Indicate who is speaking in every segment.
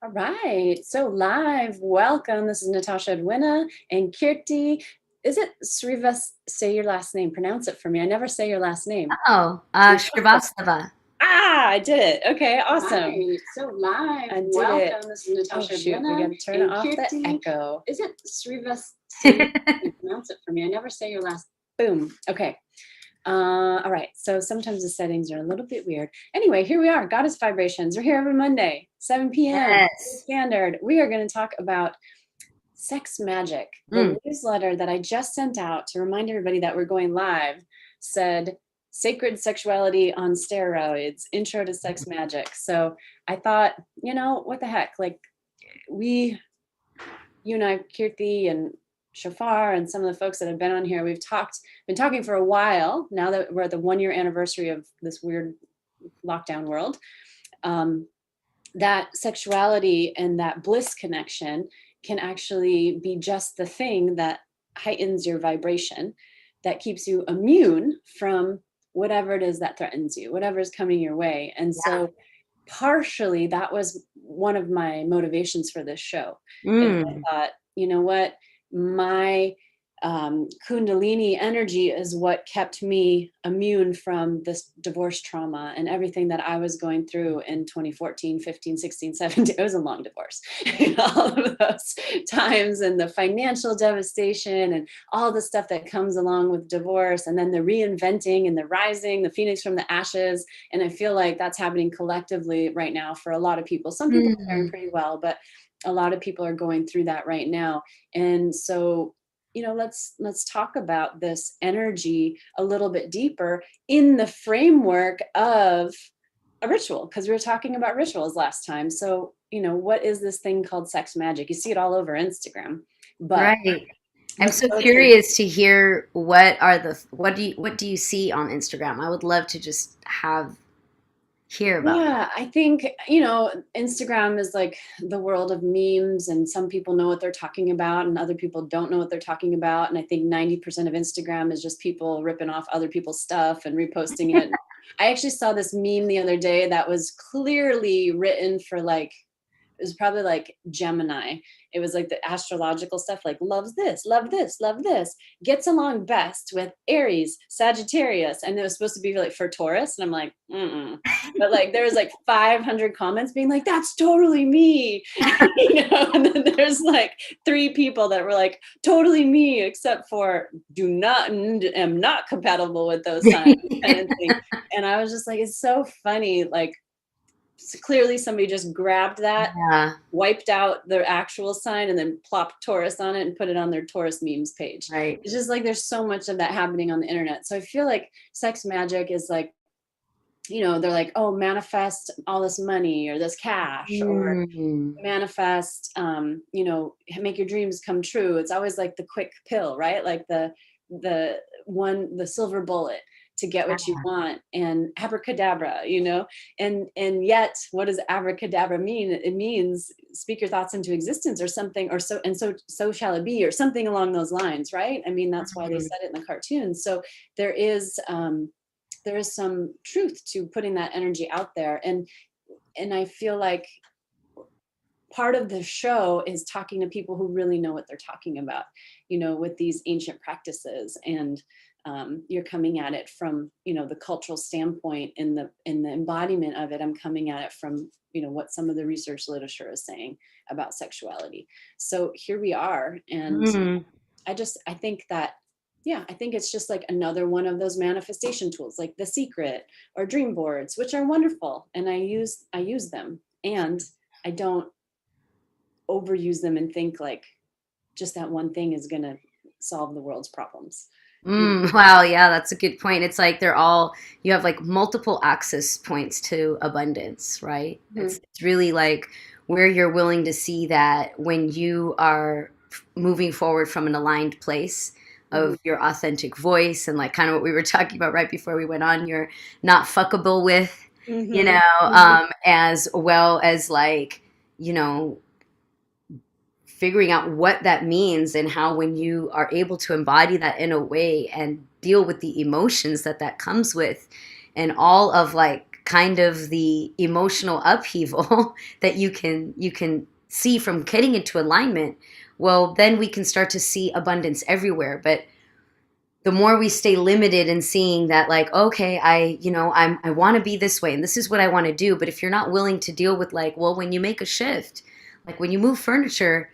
Speaker 1: All right. So live, welcome. This is Natasha, Edwina, and Kirti. Is it Say your last name. Pronounce it for me. I never say your last name.
Speaker 2: Oh,
Speaker 1: Srivastava.
Speaker 2: Srivastava.
Speaker 1: I did it. Okay, awesome.
Speaker 2: Right.
Speaker 1: So live, I did welcome. It. This is Natasha. Oh, shoot, we got to turn off Kirti. The echo. Is it Srivastava? Pronounce it for me. I never say your last. Boom. Okay. All right. So sometimes the settings are a little bit weird. Anyway, here we are. Goddess Vibrations. We're here every Monday, 7 p.m.
Speaker 2: Yes.
Speaker 1: Standard. We are going to talk about sex magic. The newsletter that I just sent out to remind everybody that we're going live said sacred sexuality on steroids, intro to sex magic. So I thought, what the heck? Like you and I, Kirti and Shafar and some of the folks that have been on here, been talking for a while now that we're at the 1 year anniversary of this weird lockdown world, that sexuality and that bliss connection can actually be just the thing that heightens your vibration, that keeps you immune from whatever it is that threatens you, whatever is coming your way. And so partially that was one of my motivations for this show. Is I thought, you know what, my Kundalini energy is what kept me immune from this divorce trauma and everything that I was going through in 2014, 15, 16, 17. It was a long divorce. All of those times, and the financial devastation and all the stuff that comes along with divorce, and then the reinventing and the rising, the phoenix from the ashes. And I feel like that's happening collectively right now for a lot of people. Some people are faring pretty well, but a lot of people are going through that right now. And so let's talk about this energy a little bit deeper in the framework of a ritual, because we were talking about rituals last time. So, what is this thing called sex magic? You see it all over Instagram, but
Speaker 2: Right. I'm so curious to hear what do you see on Instagram? I would love to just hear about that.
Speaker 1: Yeah, I think, Instagram is like the world of memes, and some people know what they're talking about and other people don't know what they're talking about. And I think 90% of Instagram is just people ripping off other people's stuff and reposting it. I actually saw this meme the other day that was clearly written for it was probably like Gemini. It was like the astrological stuff, like loves this, love this, love this, gets along best with Aries, Sagittarius. And it was supposed to be like for Taurus. And I'm like, but like there was like 500 comments being like, that's totally me. And then there's like 3 people that were like, totally me, except for am not compatible with those signs kind of thing. And I was just like, it's so funny. Like, so clearly somebody just grabbed that, wiped out their actual sign, and then plopped Taurus on it and put it on their Taurus memes page.
Speaker 2: Right.
Speaker 1: It's just like there's so much of that happening on the internet. So I feel like sex magic is like, they're like, oh, manifest all this money or this cash, or manifest, make your dreams come true. It's always like the quick pill, right? Like the silver bullet to get what you want, and abracadabra, and yet what does abracadabra mean? It means speak your thoughts into existence or something, or so shall it be, or something along those lines, right? I mean, that's why they said it in the cartoon. So there is some truth to putting that energy out there, and I feel like part of the show is talking to people who really know what they're talking about, with these ancient practices. And you're coming at it from, the cultural standpoint, in the embodiment of it. I'm coming at it from, what some of the research literature is saying about sexuality. So here we are. And I think that, I think it's just like another one of those manifestation tools, like The Secret or dream boards, which are wonderful. And I use them, and I don't overuse them and think like just that one thing is going to solve the world's problems.
Speaker 2: Wow, yeah, that's a good point. It's like you have like multiple access points to abundance, right? It's really like where you're willing to see that when you are moving forward from an aligned place of your authentic voice, and like kind of what we were talking about right before we went on, you're not fuckable with, as well as like, figuring out what that means, and how when you are able to embody that in a way and deal with the emotions that comes with, and all of like kind of the emotional upheaval that you can see from getting into alignment, well, then we can start to see abundance everywhere. But the more we stay limited in seeing that, like, okay, I want to be this way and this is what I want to do, but if you're not willing to deal with, like, well, when you make a shift, like when you move furniture,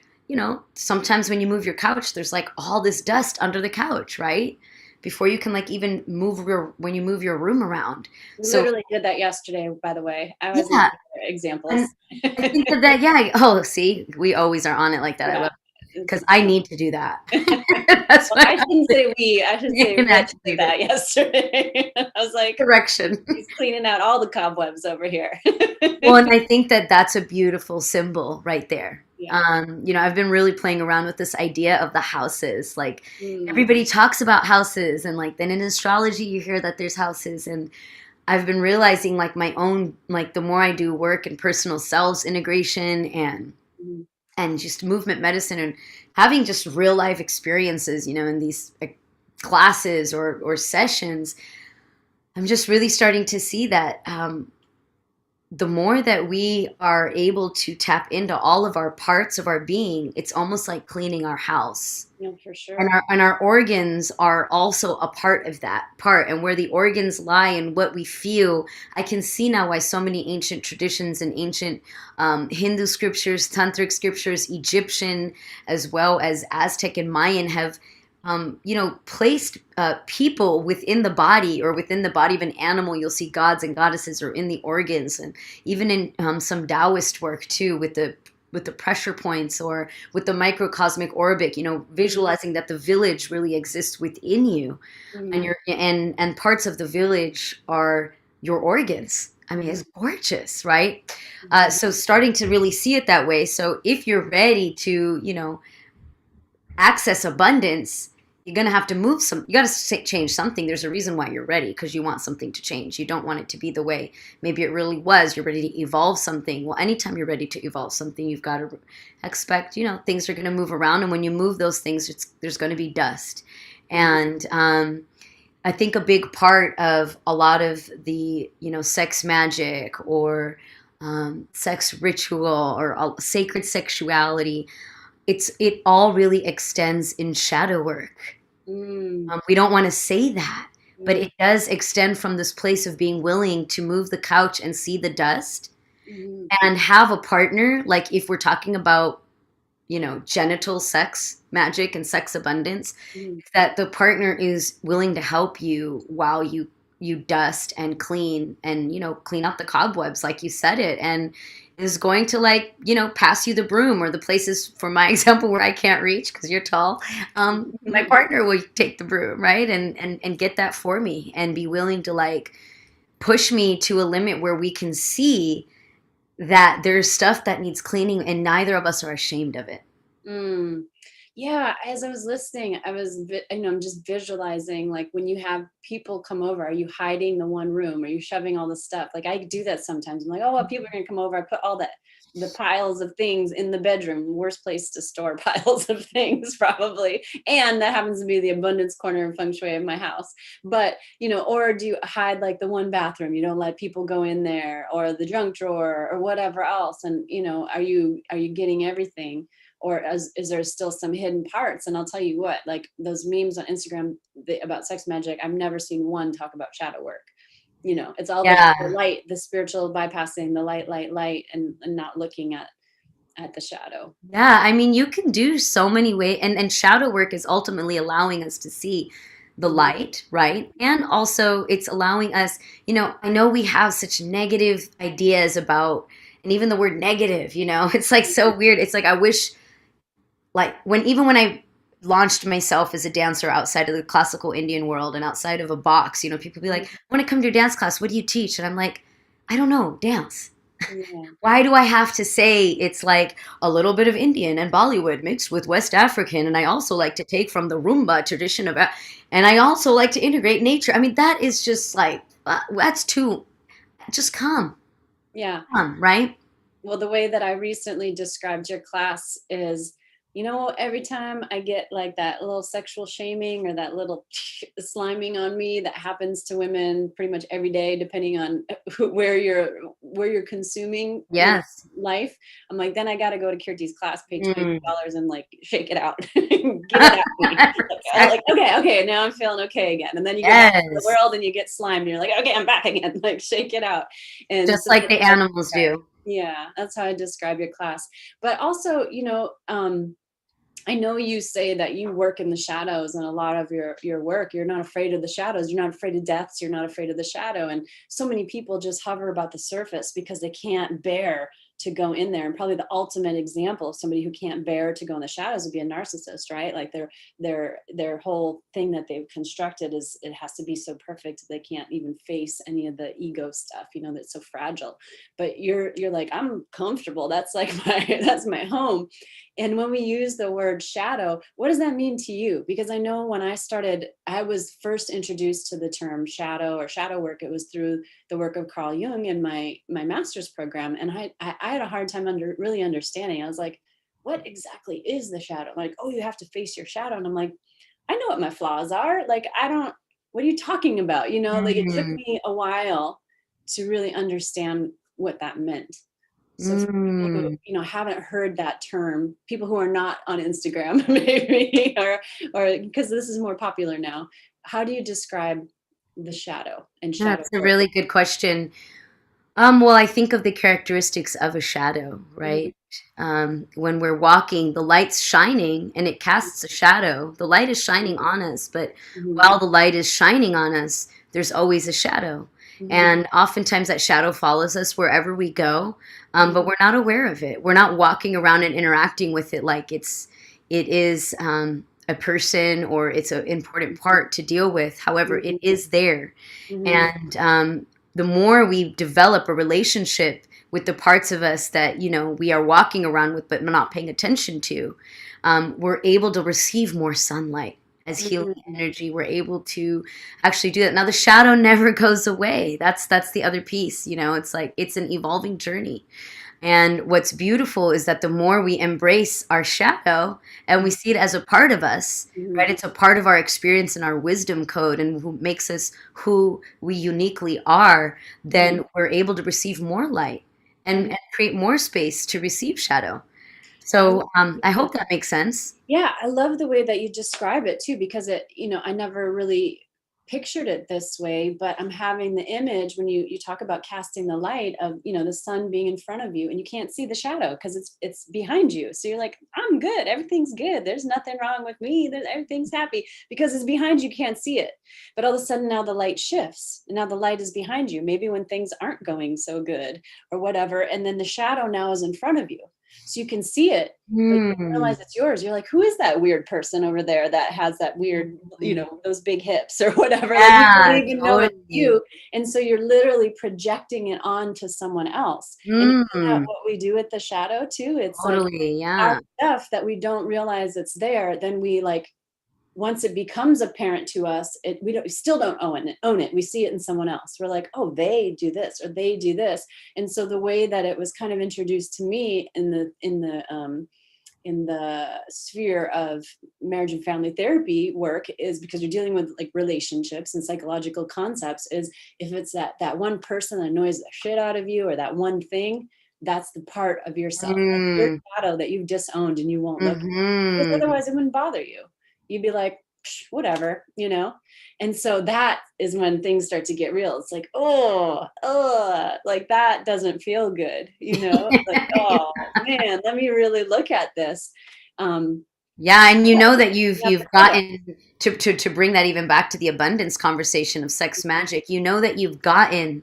Speaker 2: sometimes when you move your couch, there's like all this dust under the couch, right? Before you can like even when you move your room around.
Speaker 1: We
Speaker 2: So
Speaker 1: literally did that yesterday, by the way. I was
Speaker 2: yeah,
Speaker 1: making examples.
Speaker 2: and I think that yeah. Oh, see, we always are on it like that. I
Speaker 1: Yeah.
Speaker 2: love because I need to do that. That's
Speaker 1: Well,
Speaker 2: what
Speaker 1: I shouldn't say we. I should say
Speaker 2: can
Speaker 1: Rich
Speaker 2: actually
Speaker 1: did
Speaker 2: do.
Speaker 1: that yesterday. I was like,
Speaker 2: Correction.
Speaker 1: he's cleaning out all the cobwebs over here.
Speaker 2: Well, and I think that that's a beautiful symbol right there.
Speaker 1: Yeah.
Speaker 2: I've been really playing around with this idea of the houses. Like
Speaker 1: Mm.
Speaker 2: everybody talks about houses, and like then in astrology you hear that there's houses, and I've been realizing like my own, like the more I do work in personal selves integration
Speaker 1: Mm.
Speaker 2: and just movement medicine and having just real life experiences, in these classes or sessions, I'm just really starting to see that the more that we are able to tap into all of our parts of our being, it's almost like cleaning our house.
Speaker 1: No, for sure.
Speaker 2: And our organs are also a part of that part. And where the organs lie and what we feel, I can see now why so many ancient traditions and ancient Hindu scriptures, tantric scriptures, Egyptian, as well as Aztec and Mayan have placed people within the body or within the body of an animal. You'll see gods and goddesses are in the organs, and even in some Taoist work too, with the pressure points or with the microcosmic orbic. Visualizing that the village really exists within you, and and parts of the village are your organs. I mean, it's gorgeous, right? So starting to really see it that way. So if you're ready to, access abundance, you're going to have to move you got to change something. There's a reason why you're ready, because you want something to change. You don't want it to be the way maybe it really was. You're ready to evolve something. Well, anytime you're ready to evolve something, you've got to expect, things are going to move around. And when you move those things, there's going to be dust. And I think a big part of a lot of the, sex magic or sex ritual or sacred sexuality, it all really extends in shadow work. We don't want to say that, but it does extend from this place of being willing to move the couch and see the dust and have a partner. Like if we're talking about, genital sex magic and sex abundance, that the partner is willing to help you while you dust and clean and, clean up the cobwebs, like you said it, and is going to pass you the broom or the places, for my example, where I can't reach because you're tall. My partner will take the broom, right? And get that for me and be willing to push me to a limit where we can see that there's stuff that needs cleaning and neither of us are ashamed of it.
Speaker 1: Yeah, as I was listening, I'm just visualizing, like, when you have people come over, are you hiding the one room? Are you shoving all the stuff? Like, I do that sometimes. I'm like, oh, well, people are gonna come over. I put all the piles of things in the bedroom. Worst place to store piles of things, probably. And that happens to be the abundance corner and feng shui of my house. But, or do you hide like the one bathroom? You don't let people go in there, or the junk drawer or whatever else. And, are you getting everything? Or is there still some hidden parts? And I'll tell you what, like those memes on Instagram about sex magic, I've never seen one talk about shadow work. It's all the light, the spiritual bypassing the light, and not looking at the shadow.
Speaker 2: Yeah, I mean, you can do so many ways, and shadow work is ultimately allowing us to see the light, right? And also it's allowing us, I know we have such negative ideas about, and even the word negative, it's like so weird. It's like I wish, like when I launched myself as a dancer outside of the classical Indian world and outside of a box, people be like, I want to come to your dance class. What do you teach? And I'm like, I don't know, dance.
Speaker 1: Yeah.
Speaker 2: Why do I have to say it's like a little bit of Indian and Bollywood mixed with West African? And I also like to take from the Rumba tradition and I also like to integrate nature. I mean, that is just like, that's too, just come.
Speaker 1: Yeah.
Speaker 2: Come, right?
Speaker 1: Well, the way that I recently described your class is You know, every time I get like that little sexual shaming or that little sliming on me that happens to women pretty much every day, depending on where you're consuming,
Speaker 2: Yes.
Speaker 1: life. I'm like, then I got to go to Kirti's class, pay
Speaker 2: Mm.
Speaker 1: $22 and like shake it out, get it out of me. Like,
Speaker 2: Exactly.
Speaker 1: okay, now I'm feeling okay again. And then you go back to the
Speaker 2: Yes.
Speaker 1: world and you get slimed and you're like, okay, I'm back again. Like shake it out. And
Speaker 2: Just
Speaker 1: so
Speaker 2: like
Speaker 1: that's
Speaker 2: the
Speaker 1: how I
Speaker 2: animals
Speaker 1: describe,
Speaker 2: do.
Speaker 1: yeah, that's how I describe your class. But also, I know you say that you work in the shadows, and a lot of your work, you're not afraid of the shadows. You're not afraid of deaths. You're not afraid of the shadow. And so many people just hover about the surface because they can't bear to go in there. And probably the ultimate example of somebody who can't bear to go in the shadows would be a narcissist, right? Like their whole thing that they've constructed is it has to be so perfect they can't even face any of the ego stuff, that's so fragile. But you're like, I'm comfortable. That's like that's my home. And when we use the word shadow, what does that mean to you? Because I know when I was first introduced to the term shadow or shadow work, it was through the work of Carl Jung in my master's program. And I had a hard time really understanding. I was like, what exactly is the shadow? Like, oh, you have to face your shadow. And I'm like, I know what my flaws are. Like, what are you talking about? Like it took
Speaker 2: Mm.
Speaker 1: me a while to really understand what that meant. So for people who,
Speaker 2: Mm.
Speaker 1: haven't heard that term, people who are not on Instagram, maybe, or because this is more popular now, how do you describe the shadow and shadow
Speaker 2: That's a
Speaker 1: work?
Speaker 2: really good question. Well, I think of the characteristics of a shadow,
Speaker 1: Mhm,
Speaker 2: right? When we're walking, the light's shining and it casts a shadow. The light is shining on us, but
Speaker 1: mhm,
Speaker 2: while the light is shining on us, there's always a shadow.
Speaker 1: mhm,
Speaker 2: And oftentimes that shadow follows us wherever we go, but
Speaker 1: mhm,
Speaker 2: we're not aware of it. We're not walking around and interacting with it like it is a person or it's an important part to deal with. However, it
Speaker 1: mhm,
Speaker 2: is there.
Speaker 1: mhm,
Speaker 2: And the more we develop a relationship with the parts of us that we are walking around with but not paying attention to, we're able to receive more sunlight as healing
Speaker 1: mhm,
Speaker 2: energy. We're able to actually do that. Now the shadow never goes away. That's the other piece. It's like it's an evolving journey. And what's beautiful is that the more we embrace our shadow and we see it as a part of us,
Speaker 1: mhm,
Speaker 2: right? It's a part of our experience and our wisdom code and who makes us who we uniquely are,
Speaker 1: mhm,
Speaker 2: then we're able to receive more light and
Speaker 1: mhm.
Speaker 2: create more space to receive shadow.
Speaker 1: I
Speaker 2: So I hope that makes sense.
Speaker 1: Yeah, I love the way that you describe it too, because I never really pictured it this way, but I'm having the image when you talk about casting the light of, the sun being in front of you and you can't see the shadow because it's behind you. So you're like, I'm good. Everything's good. There's nothing wrong with me. Everything's happy because it's behind you, you can't see it. But all of a sudden now the light shifts and now the light is behind you, maybe when things aren't going so good or whatever. And then the shadow now is in front of you. So you can see it, but you don't
Speaker 2: Hmm.
Speaker 1: realize it's yours. You're like, who is that weird person over there that has that weird, those big hips or whatever? Like you don't
Speaker 2: Yeah,
Speaker 1: even know it's
Speaker 2: totally.
Speaker 1: you. And so you're literally projecting it onto someone else. And isn't that
Speaker 2: Mm,
Speaker 1: what we do with the shadow too? It's like
Speaker 2: totally.
Speaker 1: our
Speaker 2: Yeah.
Speaker 1: stuff that we don't realize it's there, then we like once it becomes apparent to us, we still don't own it. We see it in someone else. We're like, oh, they do this or they do this. And so the way that it was kind of introduced to me in the sphere of marriage and family therapy work is because you're dealing with like relationships and psychological concepts, is if it's that one person that annoys the shit out of you or that one thing, that's the part of yourself, that's your
Speaker 2: Mm,
Speaker 1: shadow that you've disowned and you won't look at, because
Speaker 2: mm-hmm.
Speaker 1: otherwise it wouldn't bother you. You'd be like, whatever. And so that is when things start to get real. It's like, oh, like that doesn't feel good. Like, oh man, let me really look at this. Um,
Speaker 2: Yeah, and you
Speaker 1: yeah,
Speaker 2: know that you've
Speaker 1: not the
Speaker 2: you've
Speaker 1: shadow.
Speaker 2: gotten to bring that even back to the abundance conversation of sex magic. You know that you've gotten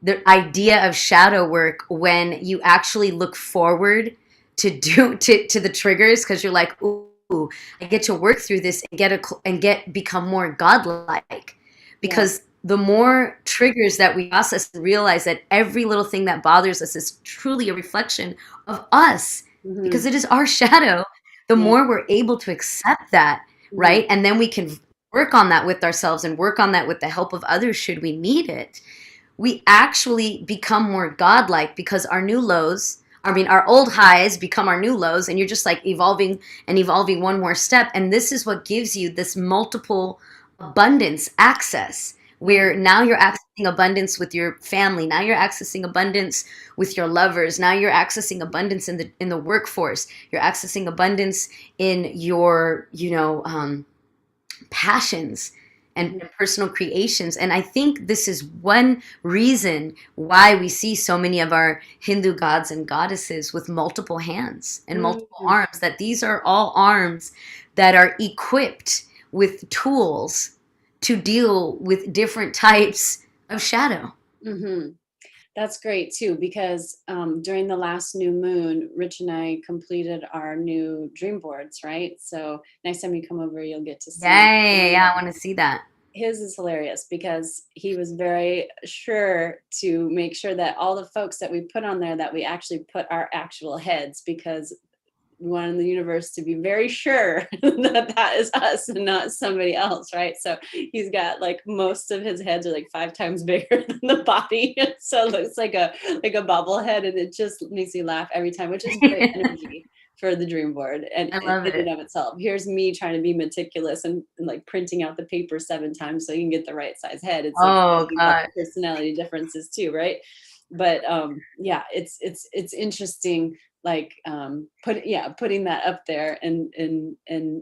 Speaker 2: the idea of shadow work when you actually look forward to the triggers because you're like, ooh, I get to work through this and become more godlike.
Speaker 1: Yeah.
Speaker 2: Because the more triggers that we process and realize that every little thing that bothers us is truly a reflection of us
Speaker 1: Hmm.
Speaker 2: because it is our shadow, the
Speaker 1: Yeah.
Speaker 2: more we're able to accept that,
Speaker 1: Hmm.
Speaker 2: right? And then we can work on that with ourselves and work on that with the help of others should we need it. We actually become more godlike because our new lows, I mean, our old highs become our new lows, and you're just like evolving and evolving one more step. And this is what gives you this multiple abundance access, where now you're accessing abundance with your family. Now you're accessing abundance with your lovers. Now you're accessing abundance in the workforce. You're accessing abundance in your, passions and
Speaker 1: Mhm.
Speaker 2: personal creations. And I think this is one reason why we see so many of our Hindu gods and goddesses with multiple hands and multiple
Speaker 1: Mhm.
Speaker 2: arms, that these are all arms that are equipped with tools to deal with different types of shadow.
Speaker 1: Mhm. That's great too, because during the last new moon, Rich and I completed our new dream boards, right? So next time you come over, you'll get to see.
Speaker 2: Yeah, yeah, yeah, yeah, I want to see that.
Speaker 1: His is hilarious because he was very sure to make sure that all the folks that we put on there, that we actually put our actual heads, because we wanted the universe to be very sure that that is us and not somebody else, right? So he's got like most of his heads are like 5 times bigger than the body, so it looks like a bobblehead, and it just makes me laugh every time, which is great energy for the dream board. And
Speaker 2: I
Speaker 1: in
Speaker 2: love
Speaker 1: and
Speaker 2: it.
Speaker 1: of itself, here's me trying to be meticulous and like printing out the paper 7 times so you can get the right size head. It's like
Speaker 2: Oh
Speaker 1: we've got
Speaker 2: God.
Speaker 1: personality differences too, right? But yeah, it's interesting, like putting that up there and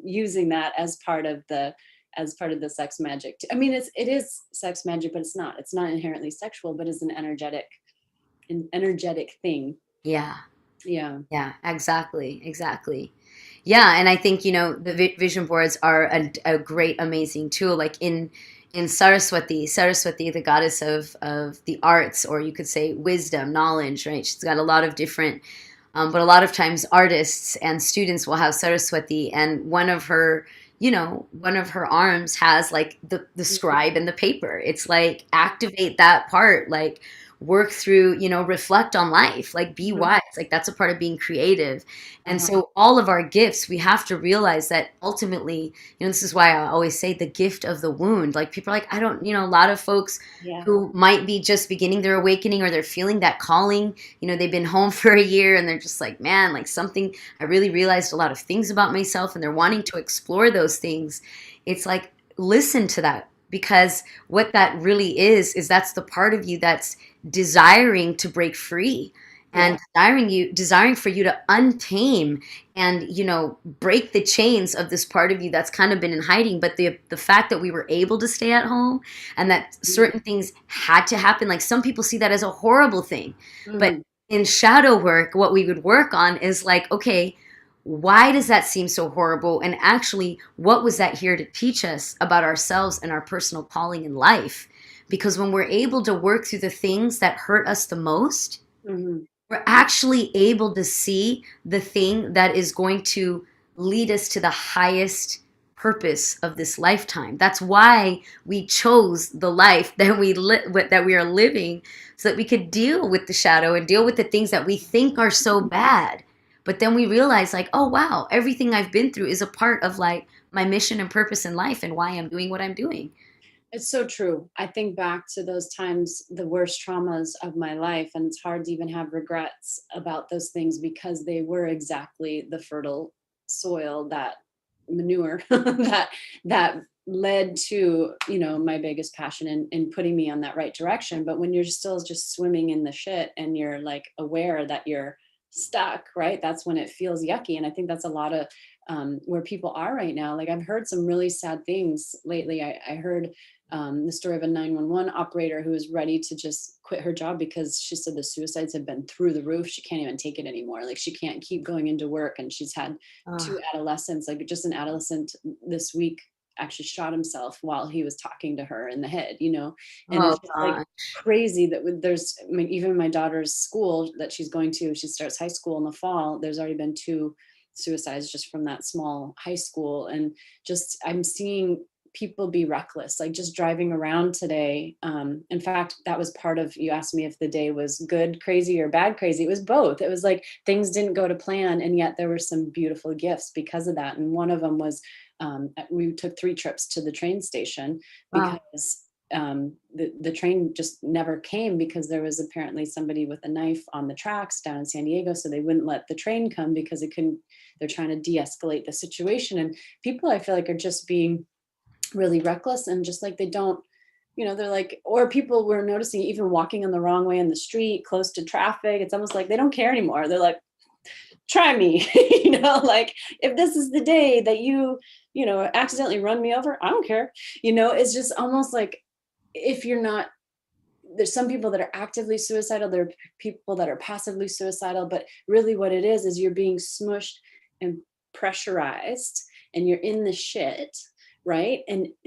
Speaker 1: using that as part of the sex magic. I mean, it is sex magic, but it's not inherently sexual, but it's an energetic thing.
Speaker 2: Yeah.
Speaker 1: Yeah.
Speaker 2: Yeah, exactly, exactly. Yeah, and I think the vision boards are a great, amazing tool. Like in Saraswati, the goddess of the arts, or you could say wisdom, knowledge, right? She's got a lot of different, but a lot of times artists and students will have Saraswati, and one of her arms has like the scribe and the paper. It's like activate that part, like work through, reflect on life, like be
Speaker 1: Mhm.
Speaker 2: wise. Like that's a part of being creative. And
Speaker 1: Uh-huh.
Speaker 2: so all of our gifts, we have to realize that ultimately, this is why I always say the gift of the wound. Like people are like, I don't, a lot of folks
Speaker 1: Yeah.
Speaker 2: who might be just beginning their awakening, or they're feeling that calling, they've been home for a year and they're just like, man, like something, I really realized a lot of things about myself, and they're wanting to explore those things. It's like, listen to that, because what that really is that's the part of you that's desiring to break free,
Speaker 1: Yeah.
Speaker 2: and desiring for you to untame and break the chains of this part of you that's kind of been in hiding. But the fact that we were able to stay at home, and that certain things had to happen, like some people see that as a horrible thing, but
Speaker 1: Mhm.
Speaker 2: in shadow work, what we would work on is like, okay, why does that seem so horrible, and actually what was that here to teach us about ourselves and our personal calling in life? Because when we're able to work through the things that hurt us the most,
Speaker 1: Mhm.
Speaker 2: we're actually able to see the thing that is going to lead us to the highest purpose of this lifetime. That's why we chose the life that that we are living, so that we could deal with the shadow and deal with the things that we think are so bad. But then we realize, like, oh wow, everything I've been through is a part of like my mission and purpose in life, and why I'm doing what I'm doing.
Speaker 1: It's so true. I think back to those times, the worst traumas of my life, and it's hard to even have regrets about those things because they were exactly the fertile soil, that manure that led to, my biggest passion in putting me on that right direction. But when you're still just swimming in the shit and you're like aware that you're stuck, right? That's when it feels yucky. And I think that's a lot of where people are right now. Like I've heard some really sad things lately. I heard the story of a 911 operator who was ready to just quit her job because she said the suicides have been through the roof. She can't even take it anymore. Like she can't keep going into work. And she's had
Speaker 2: Oh,
Speaker 1: 2 adolescents, like just an adolescent this week actually shot himself while he was talking to her in the head, and
Speaker 2: oh
Speaker 1: it's just like
Speaker 2: God.
Speaker 1: crazy that there's, I mean, even my daughter's school that she's going to, she starts high school in the fall. There's already been 2 suicides just from that small high school. And just, I'm seeing people be reckless, like just driving around today. In fact, that was part of, you asked me if the day was good crazy or bad crazy. It was both. It was like things didn't go to plan, and yet there were some beautiful gifts because of that. And one of them was we took 3 trips to the train station
Speaker 2: Wow.
Speaker 1: because the train just never came because there was apparently somebody with a knife on the tracks down in San Diego. So they wouldn't let the train come because it couldn't, they're trying to de-escalate the situation. And people, I feel like, are just being really reckless, and just like, they don't, they're like, or people were noticing even walking on the wrong way in the street close to traffic. It's almost like they don't care anymore. They're like, try me, like, if this is the day that you accidentally run me over, I don't care. It's just almost like, if you're not, there's some people that are actively suicidal, there are people that are passively suicidal, but really what it is you're being smushed and pressurized, and you're in the shit, right?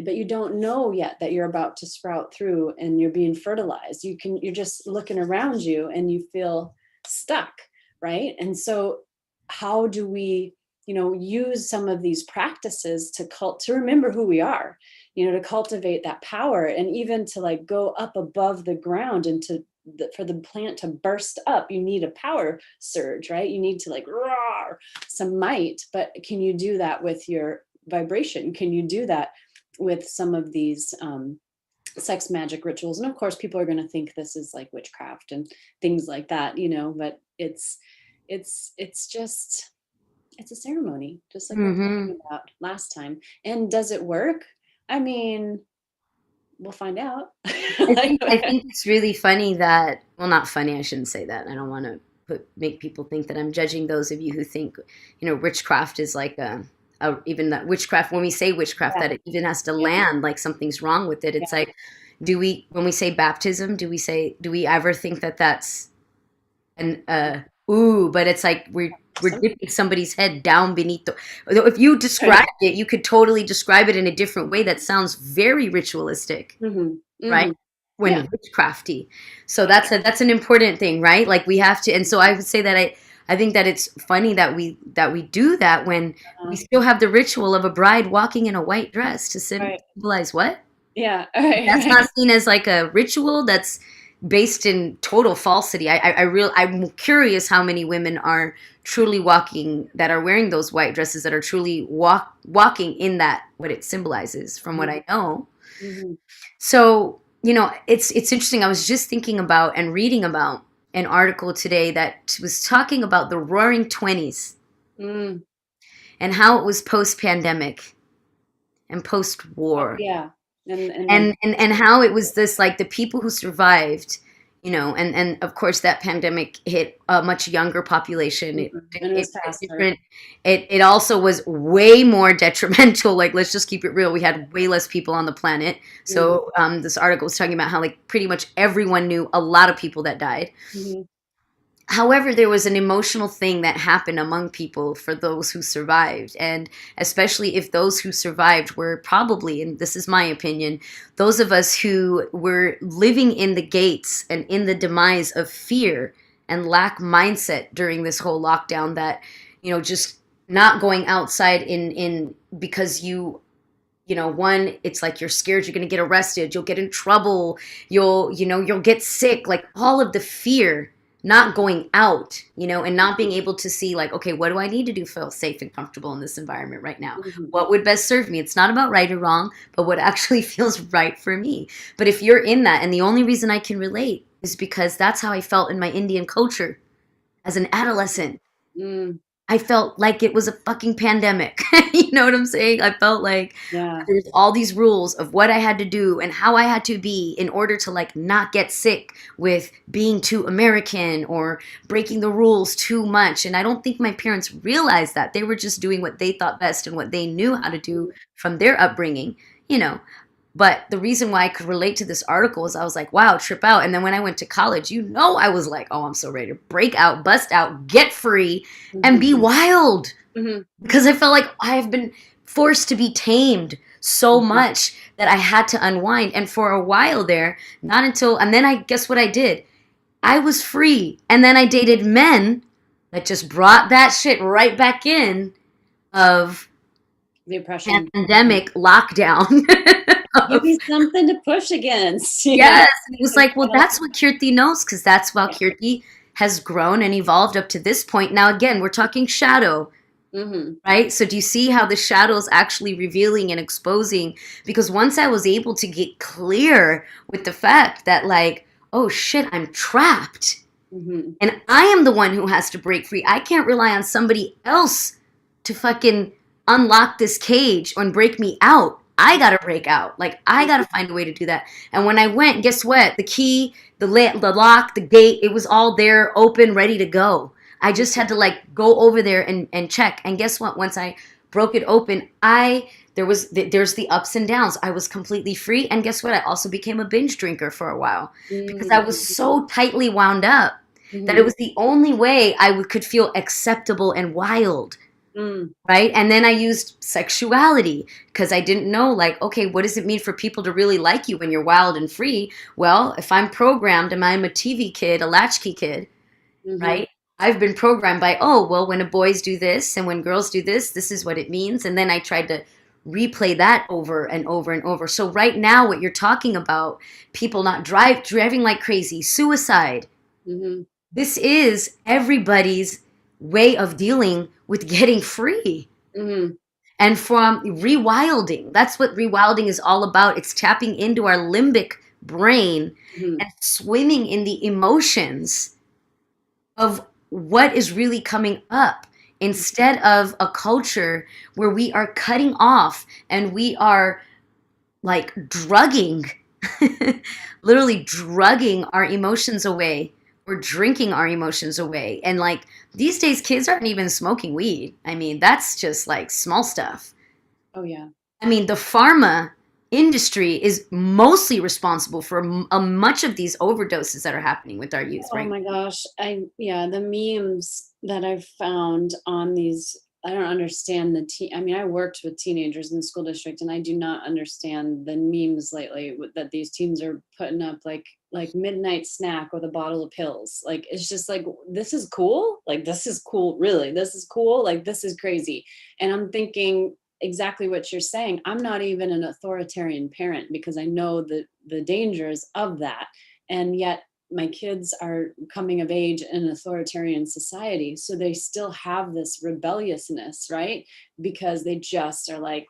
Speaker 1: But you don't know yet that you're about to sprout through and you're being fertilized. You're just looking around you and you feel stuck, right? And so how do we use some of these practices to remember who we are, to cultivate that power, and even to like go up above the ground, and for the plant to burst up, you need a power surge, right? You need to like roar some might. But can you do that with your vibration? Can you do that with some of these sex magic rituals? And of course, people are going to think this is like witchcraft and things like that, but it's just, it's a ceremony, just like we were talking about last time. And does it work? I mean, we'll find out.
Speaker 2: I think it's really funny that, well, not funny, I shouldn't say that. I don't want to make people think that I'm judging those of you who think, witchcraft is like even that witchcraft, when we say witchcraft, that it even has to land like something's wrong with it. It's like, when we say baptism, do we ever think that that's but it's like we're dipping somebody's head down beneath if you describe it, you could totally describe it in a different way that sounds very ritualistic, right? When witchcrafty. So that's an important thing, right? Like we have to, and so I would say that I think that it's funny that we do that when we still have the ritual of a bride walking in a white dress to symbolize what?
Speaker 1: Yeah.
Speaker 2: That's not seen as like a ritual. That's based in total falsity. I'm curious how many women are truly walking, that are wearing those white dresses, that are truly walking in that, what it symbolizes, from what I know. So, it's interesting. I was just thinking about and reading about an article today that was talking about the Roaring '20s and how it was post-pandemic and post-war. And how it was this, like, the people who survived, and of course that pandemic hit a much younger population. It also was way more detrimental. Like, let's just keep it real. We had way less people on the planet. So this article was talking about how, like, pretty much everyone knew a lot of people that died. However, there was an emotional thing that happened among people for those who survived. And especially if those who survived were probably, and this is my opinion, those of us who were living in the gates and in the demise of fear and lack mindset during this whole lockdown, that, just not going outside in because one, it's like you're scared you're going to get arrested, you'll get in trouble, you'll get sick, like all of the fear. Not going out, and not being able to see, like, okay, what do I need to do to feel safe and comfortable in this environment right now? What would best serve me? It's not about right or wrong, but what actually feels right for me. But if you're in that, and the only reason I can relate is because that's how I felt in my Indian culture as an adolescent. I felt like it was a fucking pandemic. You know what I'm saying? I felt like there's all these rules of what I had to do and how I had to be in order to, like, not get sick with being too American or breaking the rules too much. And I don't think my parents realized that. They were just doing what they thought best and what they knew how to do from their upbringing, But the reason why I could relate to this article is I was like, wow, trip out. And then when I went to college, I was like, oh, I'm so ready to break out, bust out, get free, and be wild. Because I felt like I have been forced to be tamed so much that I had to unwind. And for a while there, and then guess what I did? I was free. And then I dated men that just brought that shit right back in of
Speaker 1: the oppression,
Speaker 2: pandemic, lockdown.
Speaker 1: Give me something to push against.
Speaker 2: Yes. And it was like, well, that's what Kirti knows, because that's how Kirti has grown and evolved up to this point. Now, again, we're talking shadow.
Speaker 1: Mm-hmm.
Speaker 2: right? So do you see how the shadow is actually revealing and exposing? Because once I was able to get clear with the fact that, like, oh shit, I'm trapped.
Speaker 1: Mm-hmm.
Speaker 2: And I am the one who has to break free. I can't rely on somebody else to fucking unlock this cage and break me out. I gotta break out. Like, I gotta find a way to do that. And when I went, guess what? The key, the lock, the gate, it was all there, open, ready to go. I just had to like go over there and check. And guess what? Once I broke it open, there's the ups and downs. I was completely free. And guess what? I also became a binge drinker for a while because I was so tightly wound up that it
Speaker 1: Mm-hmm.
Speaker 2: was the only way could feel acceptable and wild.
Speaker 1: Mm.
Speaker 2: Right. And then I used sexuality because I didn't know, like, okay, what does it mean for people to really like you when you're wild and free? Well, if I'm programmed and I'm a TV kid, a latchkey kid,
Speaker 1: Mm-hmm.
Speaker 2: right? I've been programmed by, oh, well, when boys do this and when girls do this, this is what it means. And then I tried to replay that over and over and over. So right now, what you're talking about, people not driving like crazy, suicide,
Speaker 1: Mm-hmm.
Speaker 2: this is everybody's way of dealing with getting free
Speaker 1: Mm-hmm.
Speaker 2: and from rewilding. That's what rewilding is all about. It's tapping into our limbic brain
Speaker 1: Mm-hmm.
Speaker 2: and swimming in the emotions of what is really coming up instead of a culture where we are cutting off and we are like drugging, literally drugging our emotions away or drinking our emotions away. And like these days, kids aren't even smoking weed. I mean, that's just like small stuff.
Speaker 1: Oh yeah.
Speaker 2: I mean, the pharma industry is mostly responsible for much of these overdoses that are happening with our youth
Speaker 1: Oh
Speaker 2: right
Speaker 1: my gosh. Yeah, the memes that I've found on these, I don't understand I mean, I worked with teenagers in the school district and I do not understand the memes lately that these teens are putting up, like midnight snack with a bottle of pills. Like it's just like, this is cool. Like this is cool, really. This is cool. Like this is crazy. And I'm thinking exactly what you're saying. I'm not even an authoritarian parent because I know the dangers of that. And yet my kids are coming of age in an authoritarian society, so they still have this rebelliousness, right? Because they just are like,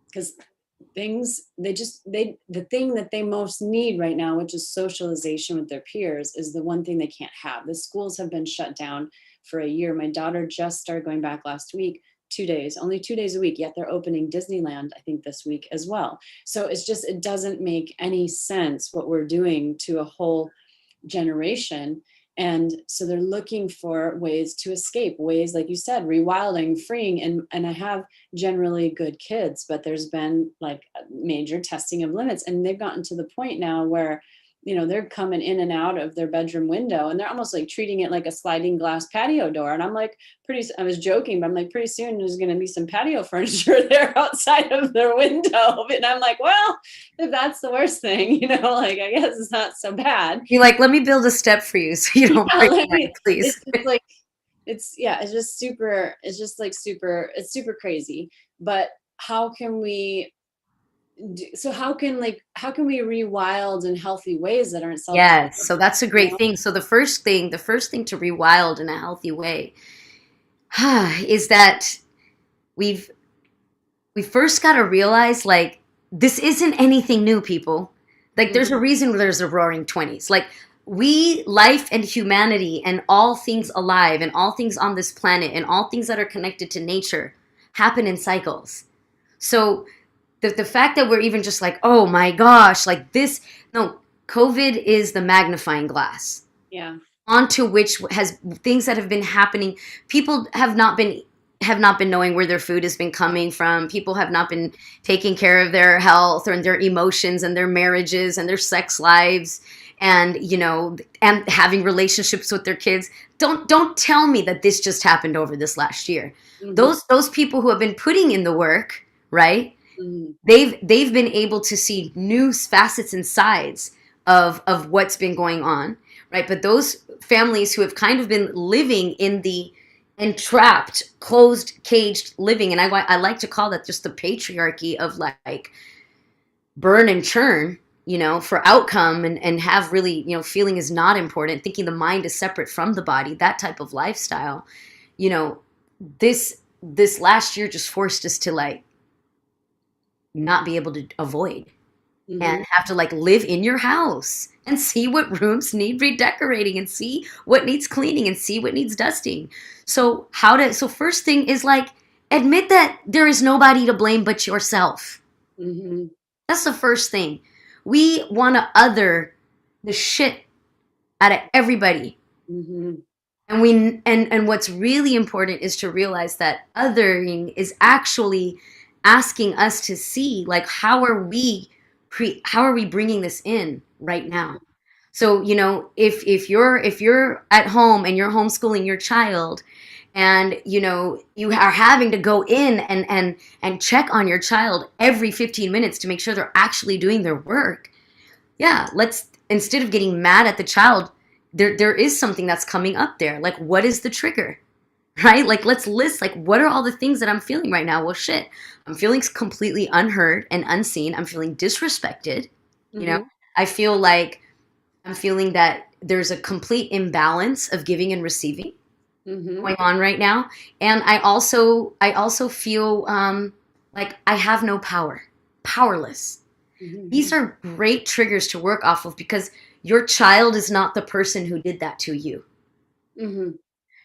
Speaker 1: because the thing that they most need right now, which is socialization with their peers, is the one thing they can't have. The schools have been shut down for a year. My daughter just started going back last week, 2 days, only 2 days a week, yet they're opening Disneyland, I think, this week as well. So it's just, it doesn't make any sense what we're doing to a whole generation. And so they're looking for ways to escape, ways, like you said, rewilding, freeing. And I have generally good kids, but there's been like a major testing of limits. And they've gotten to the point now where, they're coming in and out of their bedroom window and they're almost like treating it like a sliding glass patio door. And I'm like, I was joking, but I'm like, pretty soon there's going to be some patio furniture there outside of their window. And I'm like, well, if that's the worst thing, like, I guess it's not so bad.
Speaker 2: You're like, let me build a step for you so you don't break your leg, please.
Speaker 1: It's just like, it's just super, it's super crazy. But how can we how can we rewild in healthy ways that aren't self
Speaker 2: Yes, so that's a
Speaker 1: you
Speaker 2: great
Speaker 1: know?
Speaker 2: thing. So the first thing to rewild in a healthy way is that we've we first got to realize like this isn't anything new, people. Like there's a
Speaker 1: Mhm.
Speaker 2: reason there's a roaring 20s. Like life and humanity and all things alive and all things on this planet and all things that are connected to nature happen in cycles. So the fact that we're even just like, oh my gosh, like this, no, COVID is the magnifying glass
Speaker 1: Yeah.
Speaker 2: onto which has things that have been happening. People have not been knowing where their food has been coming from. People have not been taking care of their health or their emotions and their marriages and their sex lives and and having relationships with their kids. Don't tell me that this just happened over this last year.
Speaker 1: Mhm.
Speaker 2: Those people who have been putting in the work, right?
Speaker 1: Mhm.
Speaker 2: They've been able to see new facets and sides of what's been going on, right? But those families who have kind of been living in the entrapped, closed, caged living, and I like to call that just the patriarchy of like burn and churn, for outcome and have really, feeling is not important, thinking the mind is separate from the body, that type of lifestyle, you know, this this last year just forced us to like not be able to avoid and have to like live in your house and see what rooms need redecorating and see what needs cleaning and see what needs dusting. So first thing is like admit that there is nobody to blame but yourself. That's the first thing. We want to other the shit out of everybody. And what's really important is to realize that othering is actually asking us to see like how are we bringing this in right now. So if you're at home and you're homeschooling your child and you are having to go in and check on your child every 15 minutes to make sure they're actually doing their work, yeah, let's, instead of getting mad at the child, there is something that's coming up there. Like, what is the trigger? Right? Like, let's list, like, what are all the things that I'm feeling right now? Well, shit, I'm feeling completely unheard and unseen. I'm feeling disrespected. I feel like I'm feeling that there's a complete imbalance of giving and receiving going on right now. And I also feel like I have no power, powerless. These are great triggers to work off of because your child is not the person who did that to you.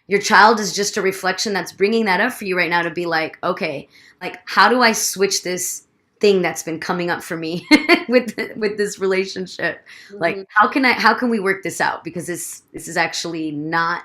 Speaker 2: Your child is just a reflection that's bringing that up for you right now to be like, okay, like, how do I switch this thing that's been coming up for me with this relationship? Like, how can we work this out? Because this is actually not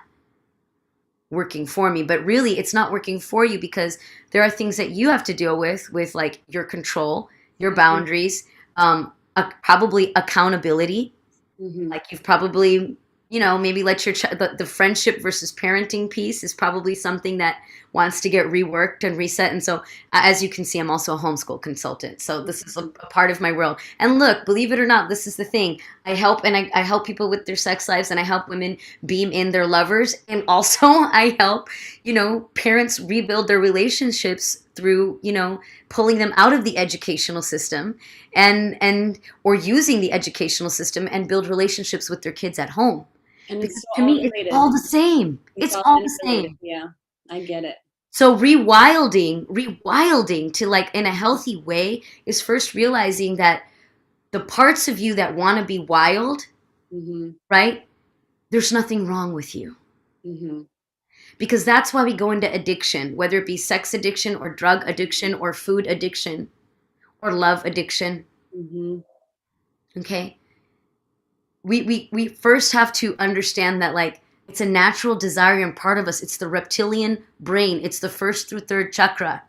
Speaker 2: working for me. But really, it's not working for you because there are things that you have to deal with like your control, your boundaries, probably accountability. Like you've probably, maybe let your the friendship versus parenting piece is probably something that wants to get reworked and reset. And so, as you can see, I'm also a homeschool consultant. So this is a part of my world. And look, believe it or not, this is the thing. I help people with their sex lives, and I help women beam in their lovers. And also I help, parents rebuild their relationships through, pulling them out of the educational system or using the educational system and build relationships with their kids at home.
Speaker 1: And
Speaker 2: because to me, it's all the same. It's all the same.
Speaker 1: Yeah, I get it.
Speaker 2: So rewilding to like in a healthy way is first realizing that the parts of you that want to be wild, right? There's nothing wrong with you. Because that's why we go into addiction, whether it be sex addiction or drug addiction or food addiction or love addiction. Okay. We first have to understand that like it's a natural desire and part of us. It's the reptilian brain. It's the first through third chakra.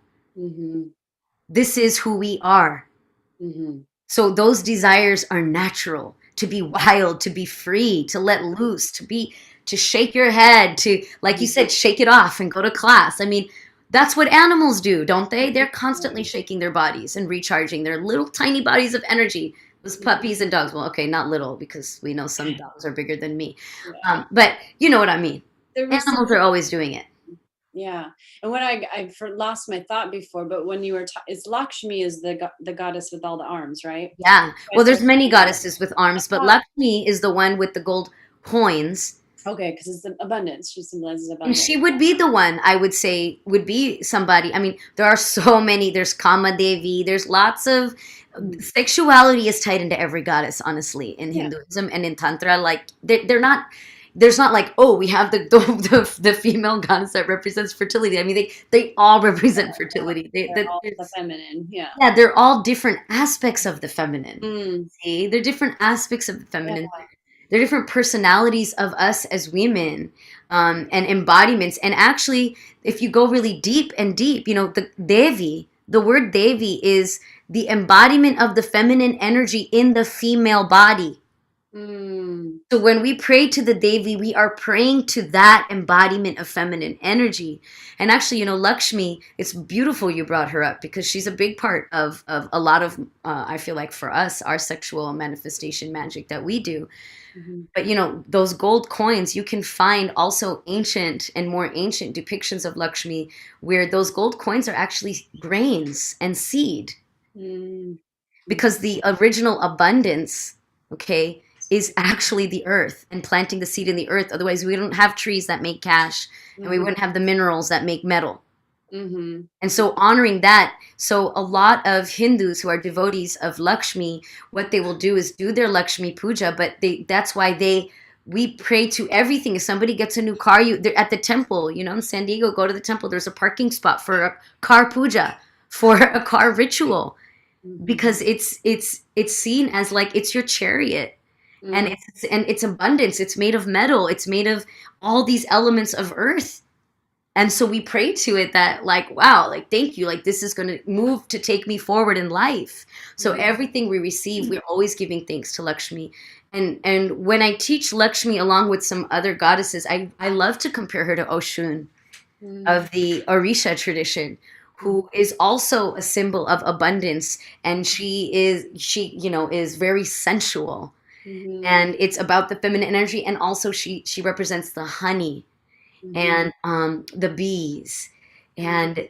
Speaker 2: This is who we are. So those desires are natural, to be wild, to be free, to let loose, to shake your head, to, like you said, shake it off and go to class. I mean, that's what animals do, don't they? They're constantly shaking their bodies and recharging their little tiny bodies of energy. Those puppies and dogs. Well, okay, not little, because we know some dogs are bigger than me. But you know what I mean. Animals are always doing it.
Speaker 1: Yeah. And when I lost my thought before, but when you were is Lakshmi is the goddess with all the arms, right?
Speaker 2: Yeah. Well, there's many goddesses with arms, but Lakshmi is the one with the gold coins.
Speaker 1: Okay, because it's the abundance. She symbolizes abundance.
Speaker 2: And she would be the one, I would say, would be somebody. I mean, there are so many. There's Kama Devi. There's lots of sexuality is tied into every goddess, honestly, in Hinduism and in Tantra. Like, they're not. There's not like, oh, we have the female goddess that represents fertility. I mean, they all represent fertility.
Speaker 1: They're all the feminine, yeah.
Speaker 2: Yeah, they're all different aspects of the feminine. See, they're different aspects of the feminine. Yeah. They're different personalities of us as women, and embodiments. And actually, if you go really deep, the Devi, the word Devi is the embodiment of the feminine energy in the female body. So when we pray to the Devi, we are praying to that embodiment of feminine energy. And actually, Lakshmi, it's beautiful you brought her up because she's a big part of a lot of, I feel like for us, our sexual manifestation magic that we do. But, those gold coins, you can find also ancient and more ancient depictions of Lakshmi where those gold coins are actually grains and seed. Because the original abundance, okay, is actually the earth and planting the seed in the earth. Otherwise, we don't have trees that make cash and we wouldn't have the minerals that make metal.
Speaker 1: Mm-hmm.
Speaker 2: And so honoring that, so a lot of Hindus who are devotees of Lakshmi, what they will do is do their Lakshmi puja, but that's why we pray to everything. If somebody gets a new car, they're at the temple, in San Diego, go to the temple, there's a parking spot for a car puja, for a car ritual,
Speaker 1: Mm-hmm.
Speaker 2: because it's seen as like it's your chariot. And
Speaker 1: Mm-hmm.
Speaker 2: it's abundance. It's made of metal. It's made of all these elements of earth. And so we pray to it that, like, wow, like, thank you, like, this is going to move to take me forward in life. So everything we receive, we're always giving thanks to Lakshmi. And when I teach Lakshmi along with some other goddesses, I love to compare her to Oshun
Speaker 1: Mm-hmm.
Speaker 2: of the Orisha tradition, who is also a symbol of abundance. And she is very sensual,
Speaker 1: Mm-hmm.
Speaker 2: and it's about the feminine energy. And also she represents the honey
Speaker 1: Mm-hmm.
Speaker 2: and the bees, and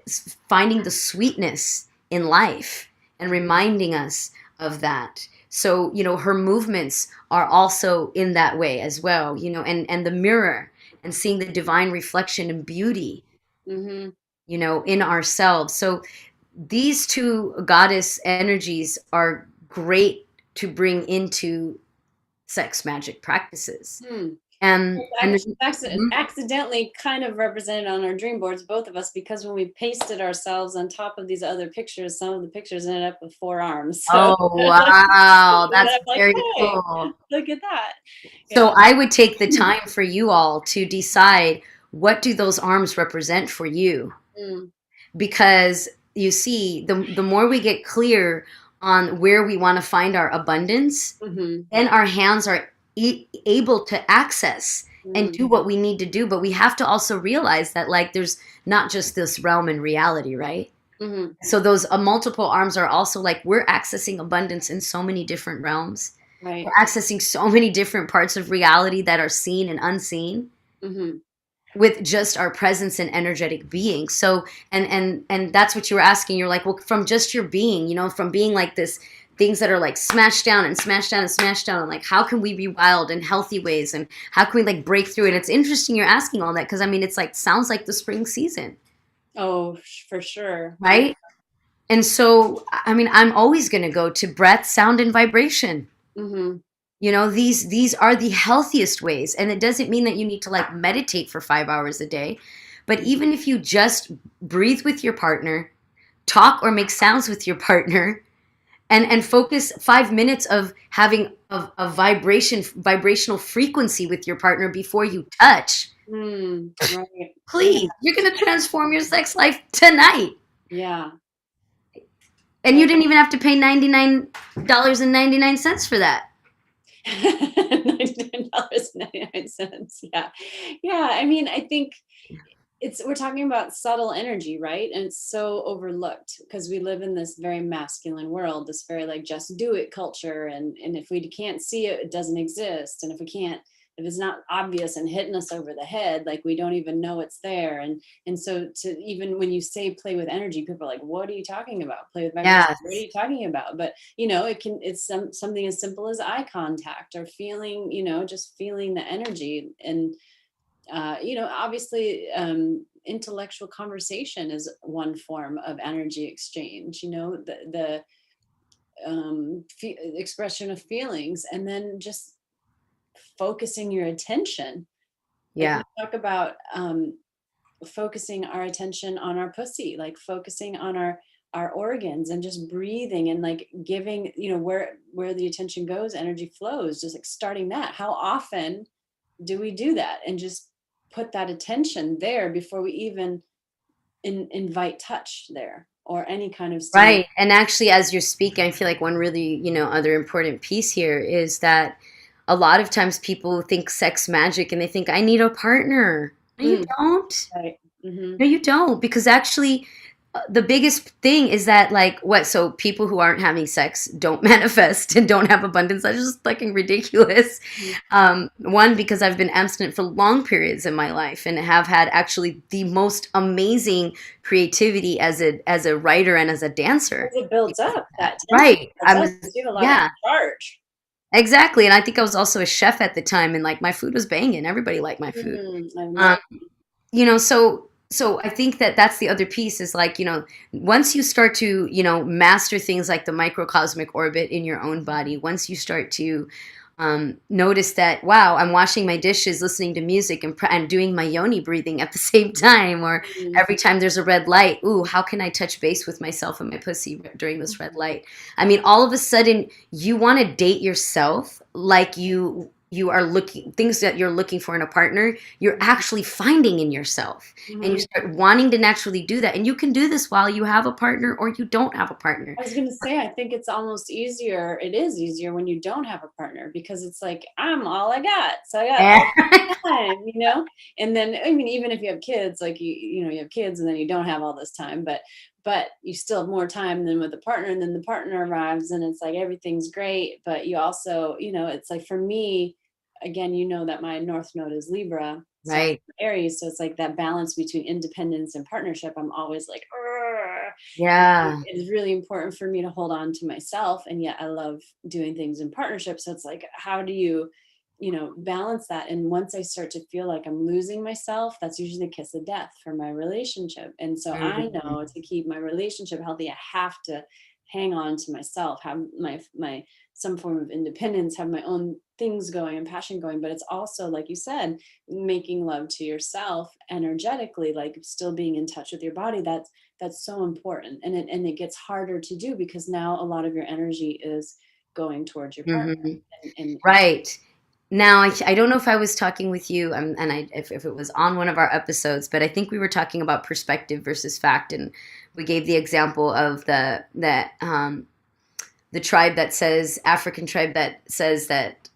Speaker 2: finding the sweetness in life and reminding us of that. So, her movements are also in that way as well, and the mirror, and seeing the divine reflection and beauty,
Speaker 1: Mm-hmm.
Speaker 2: in ourselves. So these two goddess energies are great to bring into sex magic practices.
Speaker 1: Hmm.
Speaker 2: And Mhm.
Speaker 1: Accidentally kind of represented on our dream boards, both of us, because when we pasted ourselves on top of these other pictures, some of the pictures ended up with 4 arms. So
Speaker 2: Oh, wow.
Speaker 1: and
Speaker 2: That's
Speaker 1: I'm like,
Speaker 2: very
Speaker 1: hey,
Speaker 2: cool.
Speaker 1: look at that.
Speaker 2: So
Speaker 1: Yeah.
Speaker 2: I would take the time for you all to decide, what do those arms represent for you?
Speaker 1: Mm,
Speaker 2: Because you see, the more we get clear on where we want to find our abundance,
Speaker 1: mm-hmm.
Speaker 2: then our hands are able to access and
Speaker 1: Mm,
Speaker 2: do what we need to do. But we have to also realize that, like, there's not just this realm in reality, right?
Speaker 1: mm-hmm.
Speaker 2: So those multiple arms are also like, we're accessing abundance in so many different realms. We're
Speaker 1: Right.
Speaker 2: accessing so many different parts of reality that are seen and unseen
Speaker 1: Mm-hmm.
Speaker 2: with just our presence and energetic being. So, and that's what you were asking. You're like, well, from just your being, from being like this, things that are like smashed down and smashed down and smashed down, and like, how can we be wild in healthy ways, and how can we like break through it? It's interesting you're asking all that, because I mean, it's like, sounds like the spring season,
Speaker 1: Oh, for sure. Yeah.
Speaker 2: right? And so, I mean, I'm always going to go to breath, sound, and vibration.
Speaker 1: Mm-hmm.
Speaker 2: These are the healthiest ways. And it doesn't mean that you need to like meditate for 5 hours a day. But even if you just breathe with your partner, talk or make sounds with your partner, and focus 5 minutes of having a vibrational frequency with your partner before you touch,
Speaker 1: Mm, right. Yeah.
Speaker 2: please, you're going to transform your sex life tonight.
Speaker 1: Yeah.
Speaker 2: And you didn't even have to pay $99.99 for that.
Speaker 1: $99.99. Yeah. Yeah. I mean, I think we're talking about subtle energy, right? And it's so overlooked because we live in this very masculine world, this very like just do it culture. And if we can't see it, it doesn't exist. And if it's not obvious and hitting us over the head, like we don't even know it's there. And so to even when you say play with energy, people are like, what are you talking about? Play with vibration. What are
Speaker 2: Yes.
Speaker 1: you talking about? But it's something as simple as eye contact or feeling, just feeling the energy. And obviously, intellectual conversation is one form of energy exchange, the expression of feelings, and then just focusing your attention. Like we
Speaker 2: Yeah.
Speaker 1: talk about focusing our attention on our pussy, like focusing on our organs and just breathing and like giving, where the attention goes, energy flows, just like starting that. How often do we do that and just put that attention there before we even invite touch there or any kind of stimulation?
Speaker 2: Right. And actually, as you're speaking, I feel like one really, other important piece here is that a lot of times people think sex magic and they think, I need a partner. No, you
Speaker 1: Mm,
Speaker 2: don't.
Speaker 1: right. Mm-hmm.
Speaker 2: No, you don't. Because actually, the biggest thing is that, like, what? So people who aren't having sex don't manifest and don't have abundance. That's just fucking ridiculous. One, because I've been abstinent for long periods in my life and have had actually the most amazing creativity as a writer and as a dancer.
Speaker 1: It builds up, that tension
Speaker 2: Right.
Speaker 1: builds
Speaker 2: I
Speaker 1: up
Speaker 2: was,
Speaker 1: because you have a lot of
Speaker 2: yeah,
Speaker 1: charge.
Speaker 2: exactly. And I think I was also a chef at the time, and like my food was banging. Everybody liked my food.
Speaker 1: I
Speaker 2: Um,
Speaker 1: love.
Speaker 2: so. so I think that that's the other piece is like, once you start to, master things like the microcosmic orbit in your own body, once you start to notice that, wow, I'm washing my dishes, listening to music, and doing my yoni breathing at the same time, or
Speaker 1: Mhm.
Speaker 2: every time there's a red light, ooh, how can I touch base with myself and my pussy during this red
Speaker 1: Mhm.
Speaker 2: light? I mean, all of a sudden, you want to date yourself like you are looking things that you're looking for in a partner, you're actually finding in yourself, and you
Speaker 1: Mhm.
Speaker 2: start wanting to naturally do that. And you can do this while you have a partner or you don't have a partner.
Speaker 1: I was gonna say, I think it's almost easier. It is easier when you don't have a partner because it's like, I'm all I got. So I got all this time, you know? And then, I mean, even if you have kids, like you have kids and then you don't have all this time, but you still have more time than with a partner, and then the partner arrives and it's like everything's great, but you also, it's like for me, again, that my North Node is Libra. So I'm
Speaker 2: Right.
Speaker 1: Aries. So it's like that balance between independence and partnership. I'm always like, "Argh." And
Speaker 2: Yeah.
Speaker 1: it is really important for me to hold on to myself, and yet I love doing things in partnership. So it's like, how do you balance that? And once I start to feel like I'm losing myself, that's usually the kiss of death for my relationship. And so I know
Speaker 2: Mhm.
Speaker 1: to keep my relationship healthy, I have to hang on to myself, have my some form of independence, have my own things going and passion going. But it's also, like you said, making love to yourself energetically, like still being in touch with your body. That's so important, and it gets harder to do because now a lot of your energy is going towards your partner.
Speaker 2: Mhm.
Speaker 1: And
Speaker 2: Right. Now, I don't know if I was talking with you, and if it was on one of our episodes, but I think we were talking about perspective versus fact, and we gave the example of the tribe that says African tribe that says that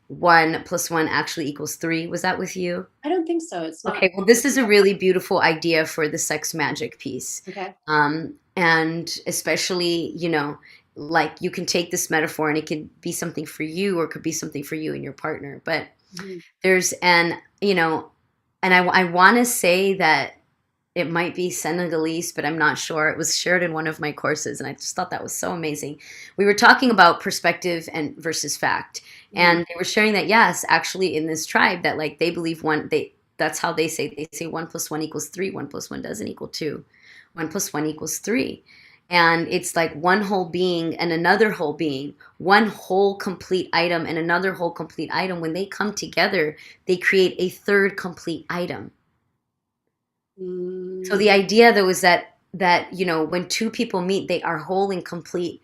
Speaker 2: 1 plus 1 actually equals 3. Was that with you?
Speaker 1: I don't think so. It's not.
Speaker 2: Okay, well, this is a really beautiful idea for the sex magic piece.
Speaker 1: Okay.
Speaker 2: And especially, like you can take this metaphor and it could be something for you or it could be something for you and your partner. But
Speaker 1: Mhm.
Speaker 2: there's and I want to say that it might be Senegalese, but I'm not sure. It was shared in one of my courses, and I just thought that was so amazing. We were talking about perspective and versus fact,
Speaker 1: Mhm.
Speaker 2: and they were sharing that yes, actually, in this tribe, that like they believe that's how they say 1 plus 1 equals 3. 1 plus 1 doesn't equal 2. 1 plus 1 equals 3. And it's like one whole being and another whole being, one whole complete item and another whole complete item. When they come together, they create a third complete item. So the
Speaker 1: Mm.
Speaker 2: idea though is that when two people meet, they are whole and complete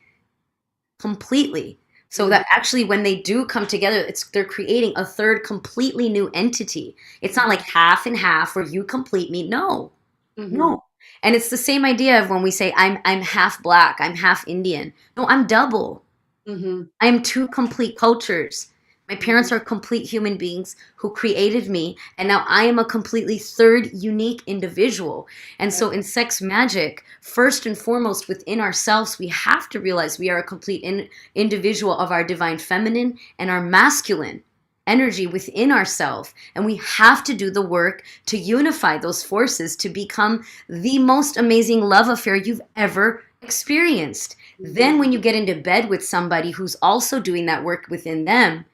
Speaker 2: completely. So
Speaker 1: Mhm.
Speaker 2: that actually when they do come together, they're creating a third completely new entity. It's not like half and half where you complete me. No.
Speaker 1: Mhm.
Speaker 2: No. And it's the same idea of when we say I'm half black, I'm half Indian. No, I'm double.
Speaker 1: Mhm.
Speaker 2: I am two complete cultures. My
Speaker 1: Mhm.
Speaker 2: parents are complete human beings who created me, and now I am a completely third unique individual. And
Speaker 1: Right.
Speaker 2: so, in sex magic, first and foremost within ourselves, we have to realize we are a complete individual of our divine feminine and our masculine energy within ourselves. And we have to do the work to unify those forces to become the most amazing love affair you've ever experienced.
Speaker 1: Mhm.
Speaker 2: Then, when you get into bed with somebody who's also doing that work within them,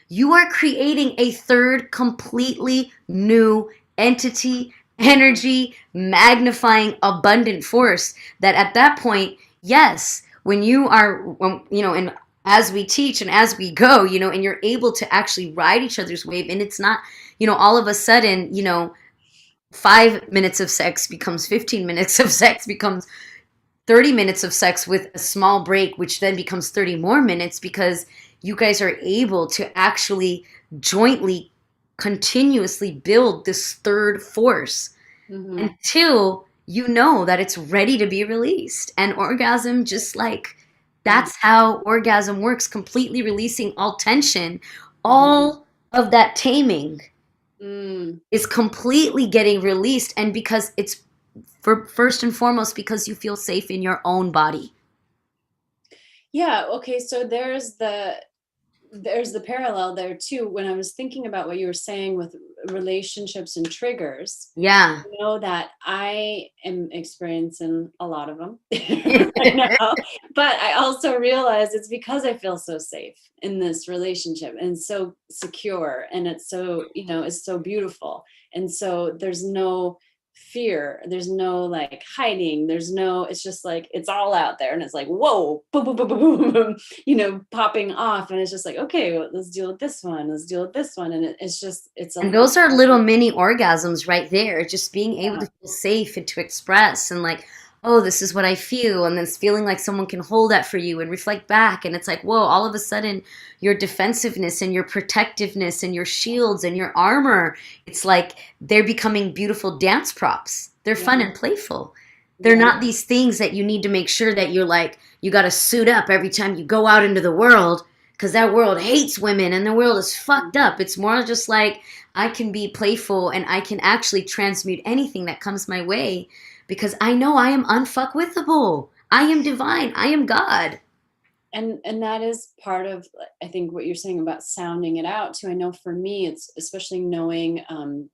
Speaker 2: you are creating a third completely new entity, energy, magnifying, abundant force that at that point, yes, when you are, and as we teach and as we go, and you're able to actually ride each other's wave, and it's not, all of a sudden, 5 minutes of sex becomes 15 minutes of sex becomes 30 minutes of sex with a small break, which then becomes 30 more minutes because you guys are able to actually jointly, continuously build this third force
Speaker 1: Mhm.
Speaker 2: until you know that it's ready to be released. And orgasm, just like
Speaker 1: Mhm.
Speaker 2: that's how orgasm works, completely releasing all tension,
Speaker 1: Mhm.
Speaker 2: all of that taming
Speaker 1: Mm.
Speaker 2: is completely getting released. And because it's for first and foremost because you feel safe in your own body.
Speaker 1: Yeah, okay, so there's the parallel there too. When I was thinking about what you were saying with relationships and triggers,
Speaker 2: Yeah.
Speaker 1: I know that I am experiencing a lot of them right now, but I also realize it's because I feel so safe in this relationship and so secure, and it's so, it's so beautiful. And so there's no fear. There's no like hiding. There's no, it's just like, it's all out there. And it's like, whoa, boom, boom, boom, boom, boom, boom, popping off. And it's just like, okay, well, let's deal with this one. Let's deal with this one. And it's just, it's a,
Speaker 2: And those are little mini orgasms right there. Just being able
Speaker 1: yeah,
Speaker 2: to feel safe and to express and like, oh, this is what I feel. And then it's feeling like someone can hold that for you and reflect back. And it's like, whoa, all of a sudden your defensiveness and your protectiveness and your shields and your armor, it's like they're becoming beautiful dance props. They're
Speaker 1: yeah,
Speaker 2: fun and playful. They're
Speaker 1: yeah,
Speaker 2: not these things that you need to make sure that you're like, you got to suit up every time you go out into the world because that world hates women and the world is fucked up. It's more just like I can be playful and I can actually transmute anything that comes my way because I know I am unfuckwithable. I am divine. I am God.
Speaker 1: and that is part of, I think, what you're saying about sounding it out too. I know for me, it's especially knowing,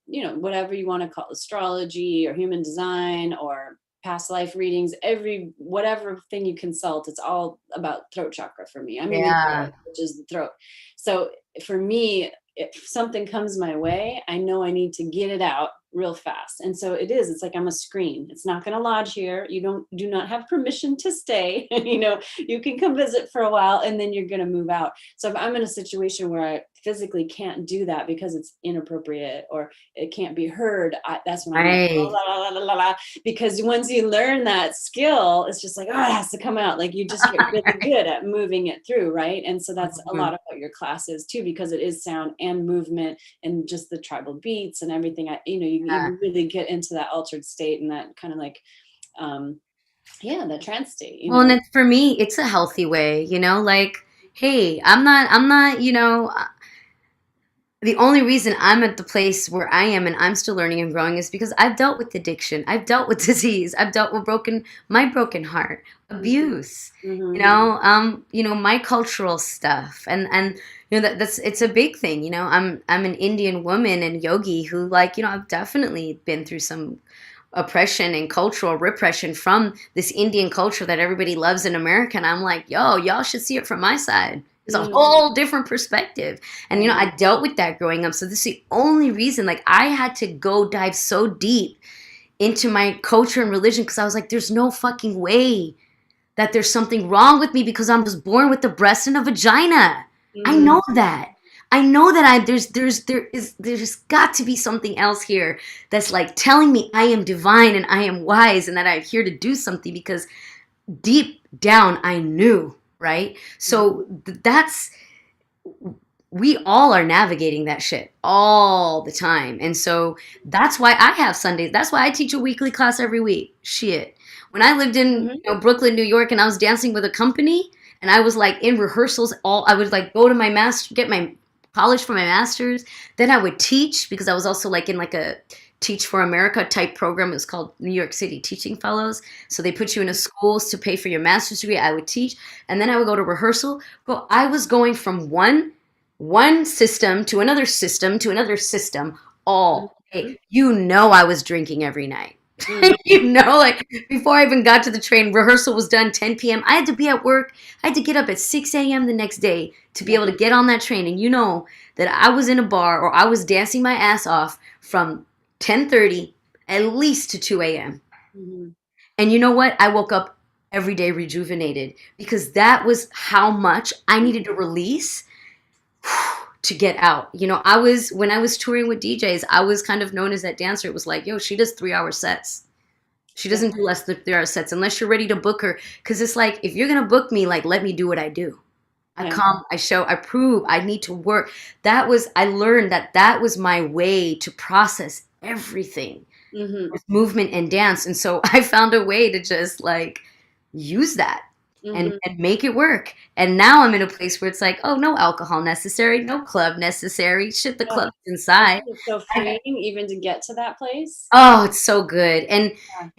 Speaker 1: whatever you want to call astrology or human design or past life readings, every whatever thing you consult, it's all about throat chakra for me. I'm in the
Speaker 2: Yeah.
Speaker 1: throat, which is the throat. So for me, if something comes my way, I know I need to get it out real fast. And so it is, it's like I'm a screen. It's not going to lodge here. You do not have permission to stay. You can come visit for a while and then you're going to move out. So if I'm in a situation where I physically can't do that because it's inappropriate or it can't be heard, that's when I'm like, oh,
Speaker 2: Right.
Speaker 1: la, la, la, la, la. Because once you learn that skill, it's just like, oh, it has to come out. Like you just get really good at moving it through, right? And so that's a lot of what your class is too, because it is sound and movement and just the tribal beats and everything.
Speaker 2: Yeah.
Speaker 1: You really get into that altered state and that kind of like, the trance state,
Speaker 2: Well, and it's, for me, it's a healthy way, like, hey, I'm not, the only reason I'm at the place where I am and I'm still learning and growing is because I've dealt with addiction. I've dealt with disease. I've dealt with my broken heart, abuse,
Speaker 1: Mm-hmm.
Speaker 2: my cultural stuff. And that's it's a big thing, I'm an Indian woman and yogi who like, I've definitely been through some oppression and cultural repression from this Indian culture that everybody loves in America. And I'm like, yo, y'all should see it from my side. It's a
Speaker 1: Mm-hmm.
Speaker 2: whole different perspective. And, I dealt with that growing up. So this is the only reason, like, I had to go dive so deep into my culture and religion because I was like, there's no fucking way that there's something wrong with me because I was born with a breast and a vagina. I
Speaker 1: Mm-hmm.
Speaker 2: know that. I know that there's got to be something else here that's like telling me I am divine and I am wise and that I'm here to do something because deep down I knew, right? So that's we all are navigating that shit all the time. And so that's why I have Sundays. That's why I teach a weekly class every week. Shit. When I lived in
Speaker 1: Mm-hmm.
Speaker 2: Brooklyn, New York, and I was dancing with a company and I was like in rehearsals, I would like go to my master, get my college for my master's. Then I would teach because I was also like in like a Teach for America type program. It was called New York City Teaching Fellows. So they put you in a schools to pay for your master's degree. I would teach and then I would go to rehearsal. But I was going from one system to another system to another system all day. I was drinking every night.
Speaker 1: Mm-hmm.
Speaker 2: Like before I even got to the train, rehearsal was done 10 p.m. I had to be at work. I had to get up at 6 a.m. the next day to be
Speaker 1: Yeah.
Speaker 2: able to get on that train. And that I was in a bar or I was dancing my ass off from 10:30 at least to 2 a.m.
Speaker 1: Mm-hmm.
Speaker 2: And you know what? I woke up every day rejuvenated because that was how much I needed to release to get out. When I was touring with DJs, I was kind of known as that dancer. It was like, yo, she does 3 hour sets. She
Speaker 1: Yeah.
Speaker 2: doesn't do less than 3 hour sets unless you're ready to book her. Cause it's like, if you're gonna book me, like let me do what I do. I
Speaker 1: Yeah.
Speaker 2: come, I show, I prove, I need to work. I learned that was my way to process everything
Speaker 1: Mm-hmm.
Speaker 2: with movement and dance. And so I found a way to just like use that
Speaker 1: Mm-hmm.
Speaker 2: and make it work. And now I'm in a place where it's like, oh, no alcohol necessary, no club necessary. Shit, the
Speaker 1: Yeah.
Speaker 2: club's
Speaker 1: I
Speaker 2: inside.
Speaker 1: think it's so freeing even to get to that place.
Speaker 2: Oh, it's so good.
Speaker 1: Yeah.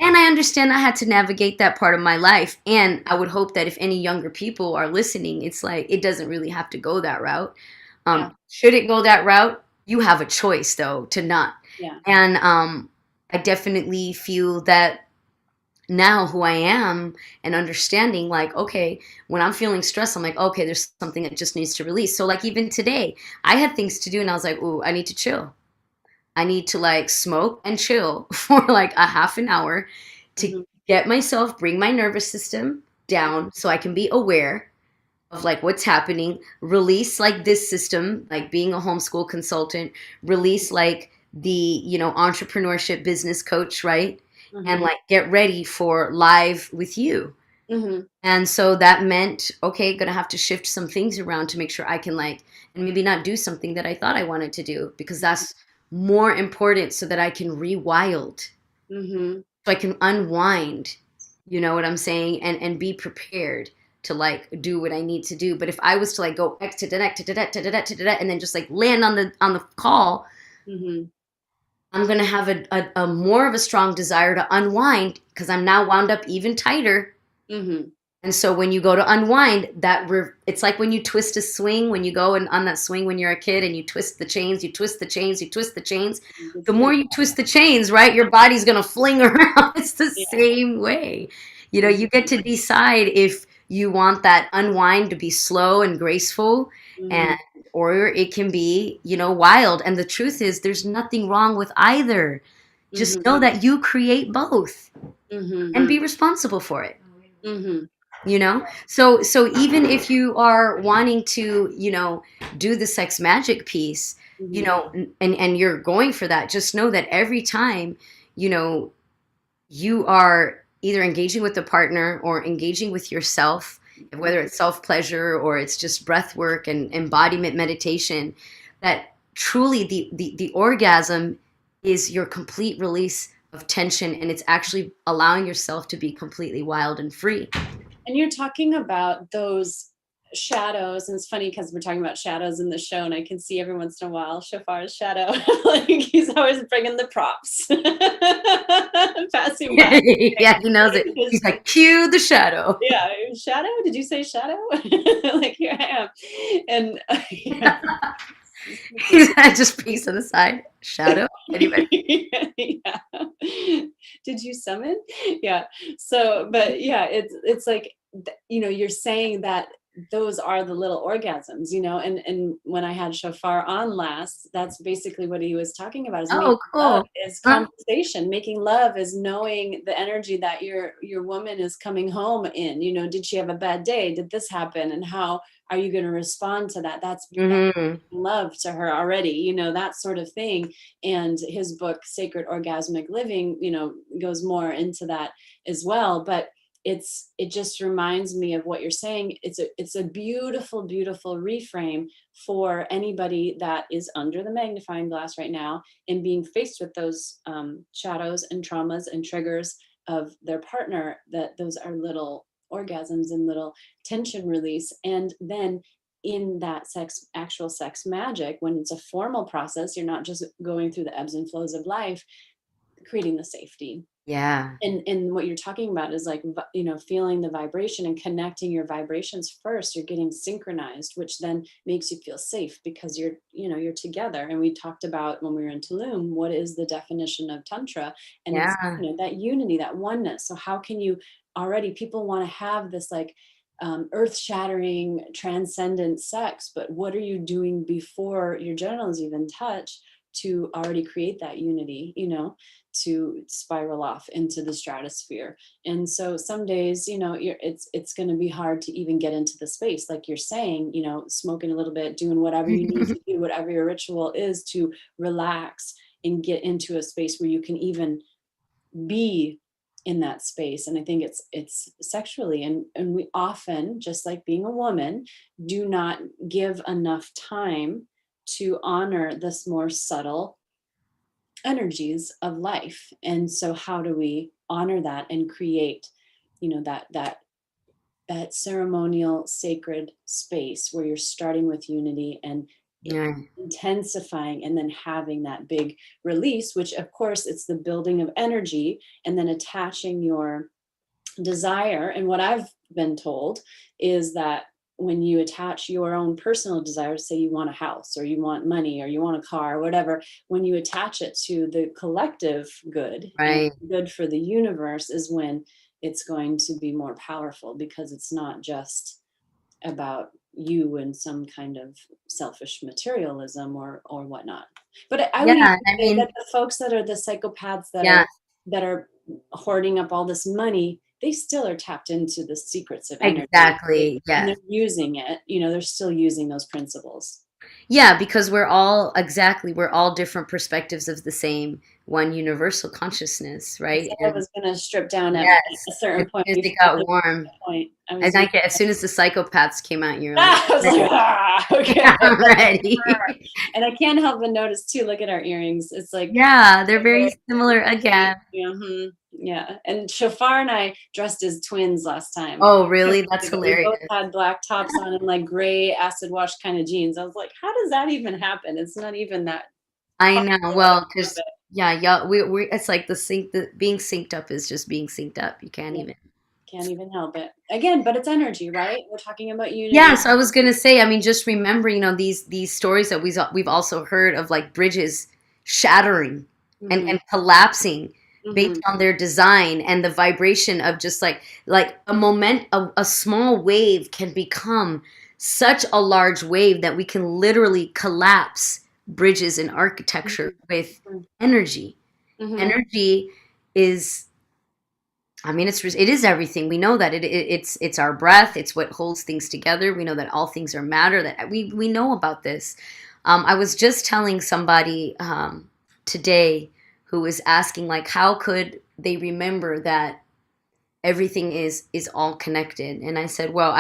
Speaker 2: And I understand I had to navigate that part of my life. And I would hope that if any younger people are listening, it's like it doesn't really have to go that route.
Speaker 1: Yeah.
Speaker 2: Should it go that route? You have a choice though to not.
Speaker 1: Yeah.
Speaker 2: And I definitely feel that now who I am and understanding like, okay, when I'm feeling stressed, I'm like, okay, there's something that just needs to release. So like even today, I had things to do and I was like, ooh, I need to chill. I need to like smoke and chill for like a half an hour to
Speaker 1: Mm-hmm.
Speaker 2: get myself, bring my nervous system down so I can be aware of like what's happening, release like this system, like being a homeschool consultant, release like the, entrepreneurship business coach, right? And
Speaker 1: Mm-hmm.
Speaker 2: like get ready for live with you.
Speaker 1: Mm-hmm.
Speaker 2: And so that meant, okay, gonna have to shift some things around to make sure I can like, and maybe not do something that I thought I wanted to do because that's more important so that I can rewild,
Speaker 1: Mm-hmm.
Speaker 2: so I can unwind, you know what I'm saying? And be prepared to like do what I need to do. But if I was to like go X to da to da to and then just like land on the call,
Speaker 1: Mm-hmm.
Speaker 2: I'm gonna have a more of a strong desire to unwind because I'm now wound up even tighter.
Speaker 1: Mm-hmm.
Speaker 2: And so when you go to unwind, it's like when you twist a swing, when you go and on that swing when you're a kid and you twist the chains, you twist the chains, you twist the chains.
Speaker 1: Good
Speaker 2: The more
Speaker 1: point.
Speaker 2: you twist the chains, right, your body's gonna fling around. It's the
Speaker 1: Yeah.
Speaker 2: same way. You get
Speaker 1: Mm-hmm.
Speaker 2: to decide if you want that unwind to be slow and graceful,
Speaker 1: Mm-hmm.
Speaker 2: and or it can be, wild. And the truth is, there's nothing wrong with either. Just
Speaker 1: Mm-hmm.
Speaker 2: know that you create both and
Speaker 1: Mm-hmm.
Speaker 2: be responsible for it.
Speaker 1: Mm-hmm.
Speaker 2: So even if you are wanting to, do the sex magic piece,
Speaker 1: Mm-hmm.
Speaker 2: and you're going for that, just know that every time, you know you are either engaging with the partner or engaging with yourself, whether it's self pleasure or it's just breath work and embodiment meditation, that truly the orgasm is your complete release of tension, and it's actually allowing yourself to be completely wild and free.
Speaker 1: And you're talking about those shadows, and it's funny because we're talking about shadows in the show, and I can see every once in a while Shafar's shadow. Like he's always bringing the props, passing by.
Speaker 2: Yeah, he knows it. He's like, cue the shadow.
Speaker 1: Yeah, shadow. Did you say shadow? Like here I am, and yeah,
Speaker 2: He's just peeks on the side. Shadow. Anybody?
Speaker 1: yeah. Did you summon? Yeah. So, but yeah, it's like you're saying that those are the little orgasms, and when I had Shofar on last, that's basically what he was talking about is making
Speaker 2: Oh,
Speaker 1: love
Speaker 2: cool.
Speaker 1: is
Speaker 2: Huh?
Speaker 1: conversation. Making love is knowing the energy that your woman is coming home in. Did she have a bad day? Did this happen? And how are you going to respond to that? That's
Speaker 2: Hmm.
Speaker 1: love to her already, that sort of thing. And his book Sacred Orgasmic Living, goes more into that as well. But it just reminds me of what you're saying. It's a beautiful, beautiful reframe for anybody that is under the magnifying glass right now and being faced with those shadows and traumas and triggers of their partner, that those are little orgasms and little tension release. And then in that actual sex magic, when it's a formal process, you're not just going through the ebbs and flows of life, creating the safety.
Speaker 2: Yeah.
Speaker 1: And what you're talking about is like, feeling the vibration and connecting your vibrations first. You're getting synchronized, which then makes you feel safe because you're together. And we talked about when we were in Tulum, what is the definition of Tantra? And it's,
Speaker 2: Yeah.
Speaker 1: that unity, that oneness. So how can you already, people want to have this like earth-shattering transcendent sex, but what are you doing before your genitals even touch to already create that unity, to spiral off into the stratosphere? And so some days, it's going to be hard to even get into the space, like you're saying, smoking a little bit, doing whatever you need to do, whatever your ritual is to relax and get into a space where you can even be in that space. And I think it's sexually, and we often, just like being a woman, do not give enough time to honor this more subtle energies of life. And so how do we honor that and create that ceremonial sacred space where you're starting with unity and
Speaker 2: Yeah.
Speaker 1: intensifying and then having that big release, which of course it's the building of energy and then attaching your desire. And what I've been told is that when you attach your own personal desires, say you want a house or you want money or you want a car or whatever, when you attach it to the collective good and
Speaker 2: Right.
Speaker 1: good for the universe, is when it's going to be more powerful, because it's not just about you and some kind of selfish materialism or whatnot. But I would even
Speaker 2: Yeah, I
Speaker 1: say
Speaker 2: mean,
Speaker 1: that the folks that are the psychopaths
Speaker 2: yeah,
Speaker 1: that are hoarding up all this money, they still are tapped into the secrets of energy.
Speaker 2: exactly.
Speaker 1: And
Speaker 2: Yeah.
Speaker 1: they're using it, they're still using those principles.
Speaker 2: Yeah, because we're all different perspectives of the same one universal consciousness,
Speaker 1: I
Speaker 2: right?
Speaker 1: said I
Speaker 2: And
Speaker 1: was going to strip down at a
Speaker 2: yes, as
Speaker 1: certain point.
Speaker 2: soon as
Speaker 1: You
Speaker 2: it
Speaker 1: finally
Speaker 2: got
Speaker 1: got to
Speaker 2: warm,
Speaker 1: that point. I
Speaker 2: and
Speaker 1: was
Speaker 2: like as soon as the psychopaths came out, you're like,
Speaker 1: I was like, okay.
Speaker 2: I'm ready.
Speaker 1: And I can't help but notice too, look at our earrings. It's like
Speaker 2: Yeah, they're
Speaker 1: they're
Speaker 2: very
Speaker 1: very
Speaker 2: similar again.
Speaker 1: yeah, yeah. And Shafar and I dressed as twins last time.
Speaker 2: Oh, really? That's
Speaker 1: We both
Speaker 2: hilarious.
Speaker 1: had black tops on and like gray acid wash kind of jeans. I was like, how does that even happen? It's not even that
Speaker 2: I
Speaker 1: possible
Speaker 2: know.
Speaker 1: that I
Speaker 2: Well,
Speaker 1: can have
Speaker 2: because
Speaker 1: it.
Speaker 2: yeah, we it's like the being synced up is just being synced up. You can't
Speaker 1: Yeah,
Speaker 2: even.
Speaker 1: can't even help it. Again, but it's energy, right? We're talking about
Speaker 2: Yeah,
Speaker 1: unity.
Speaker 2: so I was gonna say, I mean, just remember, these stories that we've also heard of like bridges shattering
Speaker 1: Hmm.
Speaker 2: and collapsing based
Speaker 1: Hmm.
Speaker 2: on their design and the vibration of just like a small wave can become such a large wave that we can literally collapse bridges in architecture with
Speaker 1: Hmm.
Speaker 2: energy.
Speaker 1: Hmm.
Speaker 2: Energy is I mean, it is everything. We know that it's our breath. It's what holds things together. We know that all things are matter. That we know about this. I was just telling somebody today who was asking like, how could they remember that everything is all connected? And I said, well,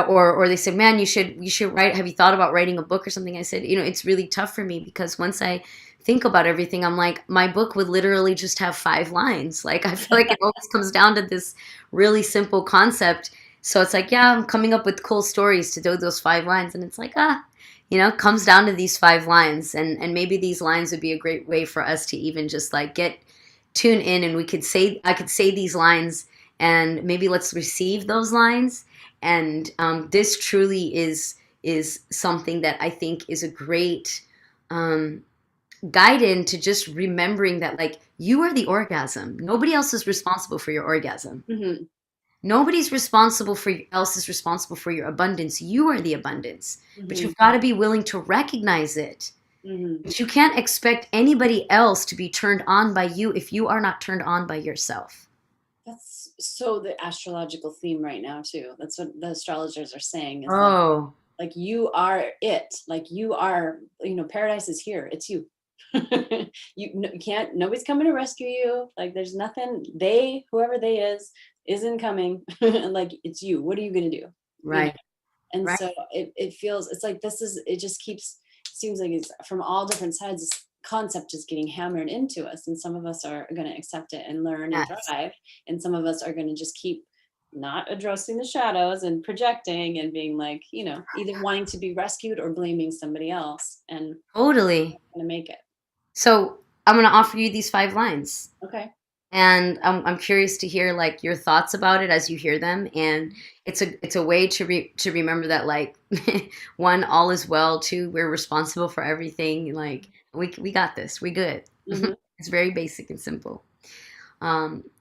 Speaker 2: or they said, man, you should write. Have you thought about writing a book or something? I said, it's really tough for me because once I think about everything, I'm like, my book would literally just have 5 lines. Like, I feel like it always comes down to this really simple concept. So it's like, yeah, I'm coming up with cool stories to do those 5 lines. And it's like, it comes down to these 5 lines. And maybe these lines would be a great way for us to even just like tune in and I could say these lines and maybe let's receive those lines. And this truly is something that I think is a great um, guide into just remembering that like you are the orgasm. Nobody else is responsible for your orgasm.
Speaker 1: Hmm.
Speaker 2: Nobody's responsible for else is responsible for your abundance. You are the abundance, but
Speaker 1: Hmm.
Speaker 2: you've got to be willing to recognize it.
Speaker 1: Hmm.
Speaker 2: But you can't expect anybody else to be turned on by you if you are not turned on by yourself.
Speaker 1: That's so the astrological theme right now too. That's what the astrologers are saying is
Speaker 2: Oh,
Speaker 1: like you are it. Like you are, paradise is here. It's you. You can't. Nobody's coming to rescue you. Like there's nothing. Whoever they isn't coming. Like it's you. What are you gonna do? You know.
Speaker 2: right,
Speaker 1: And
Speaker 2: right.
Speaker 1: so it feels. It's like this is. It just keeps. Seems like it's from all different sides. This concept is getting hammered into us, and some of us are going to accept it and learn and
Speaker 2: Yes.
Speaker 1: thrive, and some of us are going to just keep not addressing the shadows and projecting and being like, either wanting to be rescued or blaming somebody else and
Speaker 2: Totally.
Speaker 1: going to make it.
Speaker 2: So I'm going to offer you these 5 lines.
Speaker 1: Okay.
Speaker 2: And I'm curious to hear like your thoughts about it as you hear them. And it's a way to remember that like one, all is well. Two, we're responsible for everything. Like we got this. We good.
Speaker 1: Hmm.
Speaker 2: It's very basic and simple.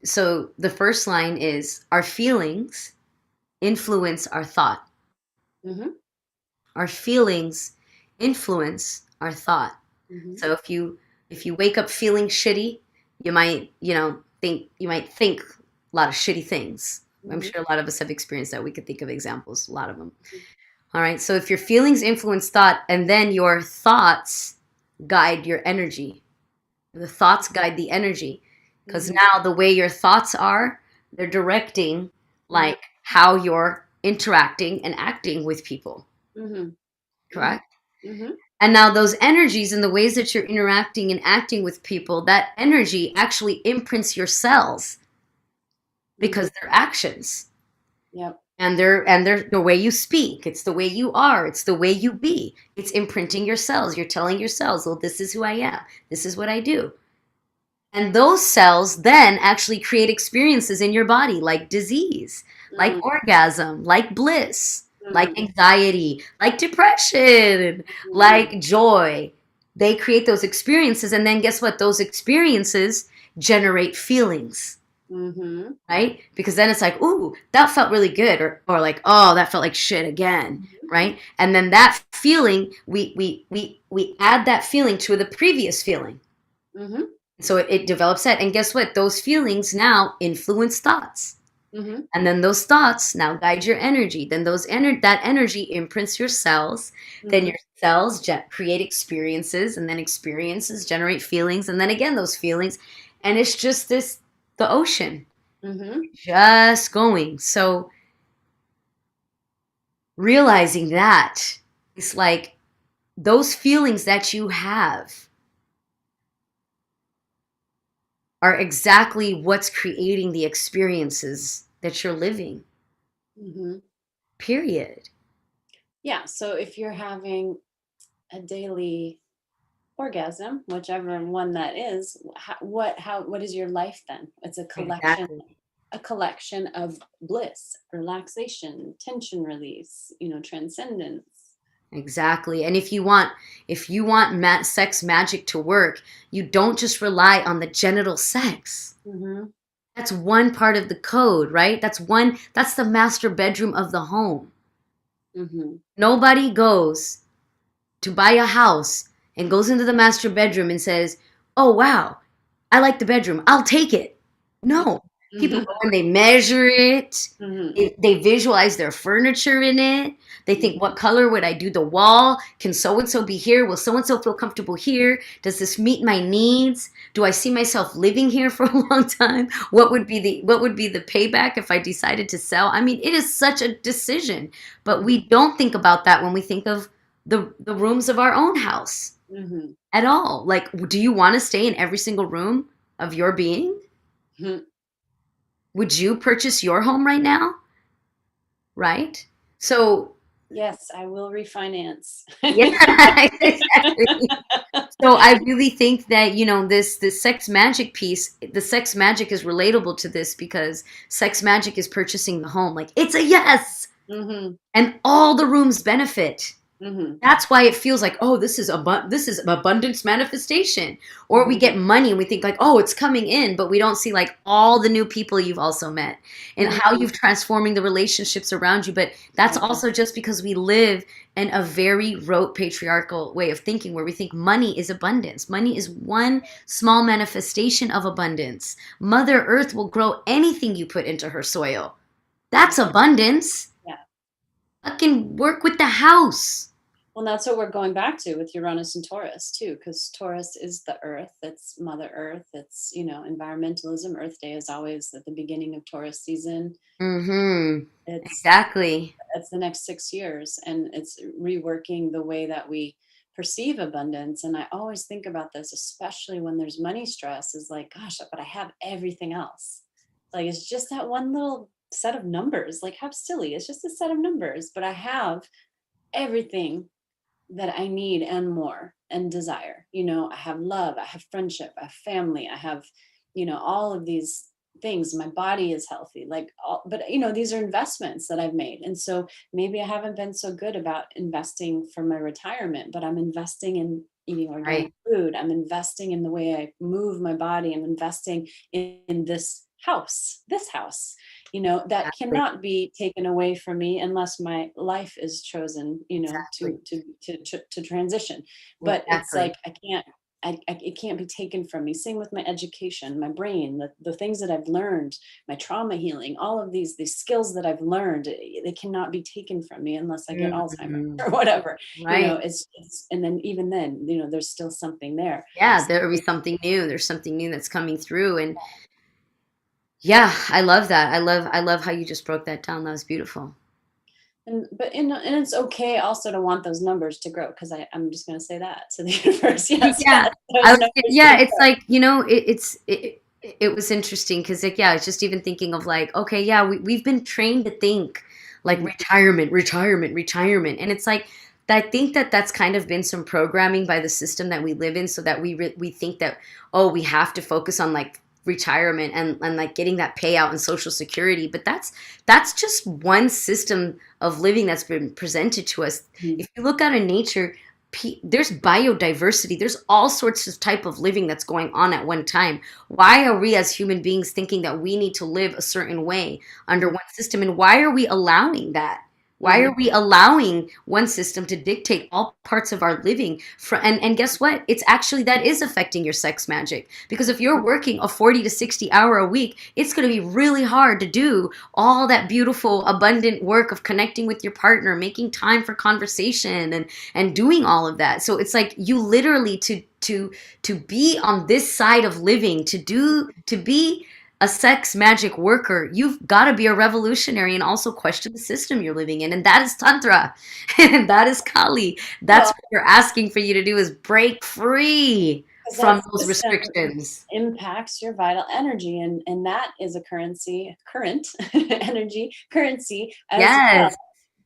Speaker 2: So the first line is our feelings influence our thought.
Speaker 1: Hmm.
Speaker 2: Our feelings influence our thought.
Speaker 1: Hmm.
Speaker 2: So if you wake up feeling shitty, you might, think a lot of shitty things. I'm
Speaker 1: Hmm.
Speaker 2: sure a lot of us have experienced that. We could think of examples, a lot of them. All right. So if your feelings influence thought and then your thoughts guide your energy, the thoughts guide the energy. Because
Speaker 1: Hmm.
Speaker 2: now the way your thoughts are, they're directing
Speaker 1: Hmm.
Speaker 2: like how you're interacting and acting with people.
Speaker 1: Hmm. Hmm.
Speaker 2: Correct?
Speaker 1: Hmm.
Speaker 2: And now those energies and the ways that you're interacting and acting with people, that energy actually imprints your cells
Speaker 1: Hmm.
Speaker 2: because they're actions.
Speaker 1: Yep.
Speaker 2: And they're the way you speak, it's the way you are, it's the way you be. It's imprinting your cells. You're telling your cells, well, this is who I am. This is what I do. And those cells then actually create experiences in your body like disease, like
Speaker 1: Hmm.
Speaker 2: orgasm, like bliss, like
Speaker 1: Hmm.
Speaker 2: anxiety, like depression,
Speaker 1: Hmm.
Speaker 2: like joy. They create those experiences. And then guess what? Those experiences generate feelings.
Speaker 1: Mm-hmm.
Speaker 2: right? Because then it's like, ooh, that felt really good, or like, oh, that felt like shit again, right? And then that feeling, we add that feeling to the previous feeling.
Speaker 1: Mm-hmm.
Speaker 2: So it develops that. And guess what? Those feelings now influence thoughts.
Speaker 1: Mm-hmm.
Speaker 2: And then those thoughts now guide your energy. Then that energy imprints your cells. Then
Speaker 1: Mm-hmm.
Speaker 2: your cells create experiences, and then experiences generate feelings, and then again those feelings, and it's just the ocean
Speaker 1: Mm-hmm.
Speaker 2: just going. So realizing that it's like those feelings that you have are exactly what's creating the experiences that you're living.
Speaker 1: Mm-hmm.
Speaker 2: Period.
Speaker 1: Yeah. So if you're having a daily orgasm, whichever one that is, what is your life then? It's
Speaker 2: Exactly.
Speaker 1: a collection of bliss, relaxation, tension release, transcendence.
Speaker 2: Exactly. And if you want sex magic to work, you don't just rely on the genital sex.
Speaker 1: Mm-hmm.
Speaker 2: That's one part of the code, right? That's the master bedroom of the home.
Speaker 1: Mm-hmm.
Speaker 2: Nobody goes to buy a house and goes into the master bedroom and says, "Oh wow, I like the bedroom. I'll take it." No. People
Speaker 1: Mm-hmm.
Speaker 2: go and they measure it.
Speaker 1: Mm-hmm.
Speaker 2: They visualize their furniture in it. They think, what color would I do the wall? Can so and so be here? Will so and so feel comfortable here? Does this meet my needs? Do I see myself living here for a long time? What would be the payback if I decided to sell? I mean, it is such a decision, but
Speaker 1: Mm-hmm.
Speaker 2: we don't think about that when we think of the rooms of our own house
Speaker 1: Mm-hmm.
Speaker 2: at all. Like, do you want to stay in every single room of your being?
Speaker 1: Mm-hmm.
Speaker 2: Would you purchase your home right now? Right? So,
Speaker 1: Yes, I will refinance.
Speaker 2: yeah, exactly. So I really think that, this sex magic piece, the sex magic is relatable to this because sex magic is purchasing the home. Like, it's a yes,
Speaker 1: Mm-hmm.
Speaker 2: and all the rooms benefit.
Speaker 1: Mm-hmm.
Speaker 2: That's why it feels like, oh, this is abundance manifestation. Or we
Speaker 1: Mm-hmm.
Speaker 2: get money and we think like, oh, it's coming in, but we don't see like all the new people you've also met and how
Speaker 1: Mm-hmm.
Speaker 2: you've transforming the relationships around you. But that's
Speaker 1: Mm-hmm.
Speaker 2: also just because we live in a very rote patriarchal way of thinking where we think money is abundance. Money is one small manifestation of abundance. Mother Earth will grow anything you put into her soil. That's abundance.
Speaker 1: Yeah.
Speaker 2: Fucking work with the house.
Speaker 1: Well, that's what we're going back to with Uranus and Taurus too, because Taurus is the Earth. It's Mother Earth. It's environmentalism. Earth Day is always at the beginning of Taurus season.
Speaker 2: Mm-hmm.
Speaker 1: It's
Speaker 2: Exactly.
Speaker 1: it's the next 6 years, and it's reworking the way that we perceive abundance. And I always think about this, especially when there's money stress. Is like, gosh, but I have everything else. Like it's just that one little set of numbers. Like how silly! It's just a set of numbers, but I have everything that I need and more and desire. I have love, I have friendship, I have family, I have, all of these things. My body is healthy, like all, but these are investments that I've made. And so maybe I haven't been so good about investing for my retirement, but I'm investing in eating organic
Speaker 2: Right.
Speaker 1: food. I'm investing in the way I move my body. I'm investing in this house that
Speaker 2: Exactly.
Speaker 1: cannot be taken away from me unless my life is chosen
Speaker 2: Exactly.
Speaker 1: to transition. But it's like
Speaker 2: Exactly.
Speaker 1: I can't it can't be taken from me. Same with my education, my brain, the things that I've learned, my trauma healing, all of these skills that I've learned, they cannot be taken from me unless I get Alzheimer's
Speaker 2: Mhm.
Speaker 1: or whatever.
Speaker 2: Right.
Speaker 1: It's and then even then there's still something there.
Speaker 2: Yeah, there'll be something new. There's something new that's coming through. And yeah, I love that. I love how you just broke that down. That was beautiful.
Speaker 1: And it's okay also to want those numbers to grow, because I'm just going to say that to the universe. Yes,
Speaker 2: Yeah.
Speaker 1: yes, those numbers
Speaker 2: Yeah,
Speaker 1: to
Speaker 2: it's
Speaker 1: grow.
Speaker 2: like, it was interesting because like, yeah, it's just even thinking of like, okay, yeah, we've been trained to think like
Speaker 1: Mhm.
Speaker 2: retirement, retirement, retirement. And it's like, I think that that's kind of been some programming by the system that we live in so that we think that, oh, we have to focus on like retirement and like getting that payout and social security. But that's just one system of living that's been presented to us.
Speaker 1: Mhm.
Speaker 2: If you look out in nature, there's biodiversity, there's all sorts of type of living that's going on at one time. Why are we as human beings thinking that we need to live a certain way under one system, and why are we allowing that? Why
Speaker 1: Mm.
Speaker 2: are we allowing one system to dictate all parts of our living? And guess what? It's actually, that is affecting your sex magic. Because if you're working a 40 to 60 hour a week, it's going to be really hard to do all that beautiful, abundant work of connecting with your partner, making time for conversation, and doing all of that. So it's like you literally, to be on this side of living, to be a sex magic worker, you've got to be a revolutionary and also question the system you're living in. And that is Tantra. And that is Kali. That's
Speaker 1: Well,
Speaker 2: what we're asking for you to do, is break free
Speaker 1: because
Speaker 2: from
Speaker 1: that
Speaker 2: those
Speaker 1: system
Speaker 2: restrictions.
Speaker 1: impacts your vital energy, and that is a current energy currency as well.
Speaker 2: Yes.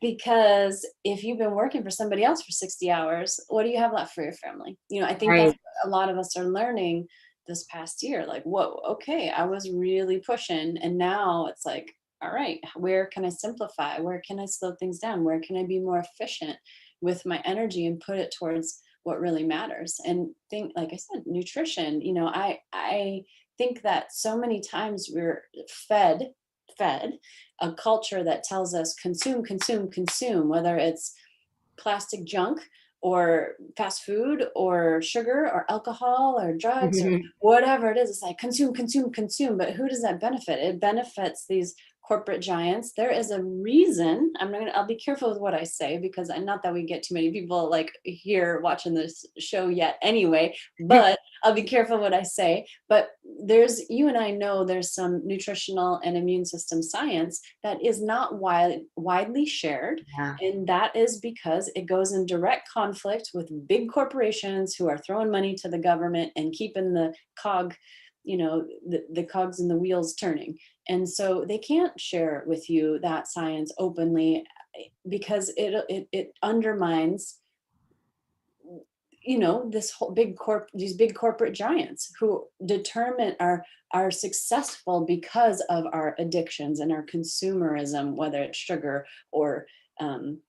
Speaker 1: Because if you've been working for somebody else for 60 hours, what do you have left for your family? I think that's
Speaker 2: Right.
Speaker 1: what a lot of us are learning this past year. Like, whoa, okay, I was really pushing, and now it's like, all right, where can I simplify? Where can I slow things down? Where can I be more efficient with my energy and put it towards what really matters? And think, like I said, nutrition. I think that so many times we're fed a culture that tells us consume, consume, consume, whether it's plastic junk or fast food or sugar or alcohol or drugs or
Speaker 2: Mhm.
Speaker 1: whatever it is. It's like consume, consume, consume. But who does that benefit? It benefits these corporate giants. There is a reason. I'll be careful with what I say, because not that we get too many people like here watching this show yet anyway, but I'll be careful what I say. But you and I know there's some nutritional and immune system science that is not widely shared.
Speaker 2: Yeah.
Speaker 1: And that is because it goes in direct conflict with big corporations who are throwing money to the government and keeping the the cogs in the wheels turning. And so they can't share with you that science openly, because it undermines this whole these big corporate giants who determine are successful because of our addictions and our consumerism, whether it's sugar or um,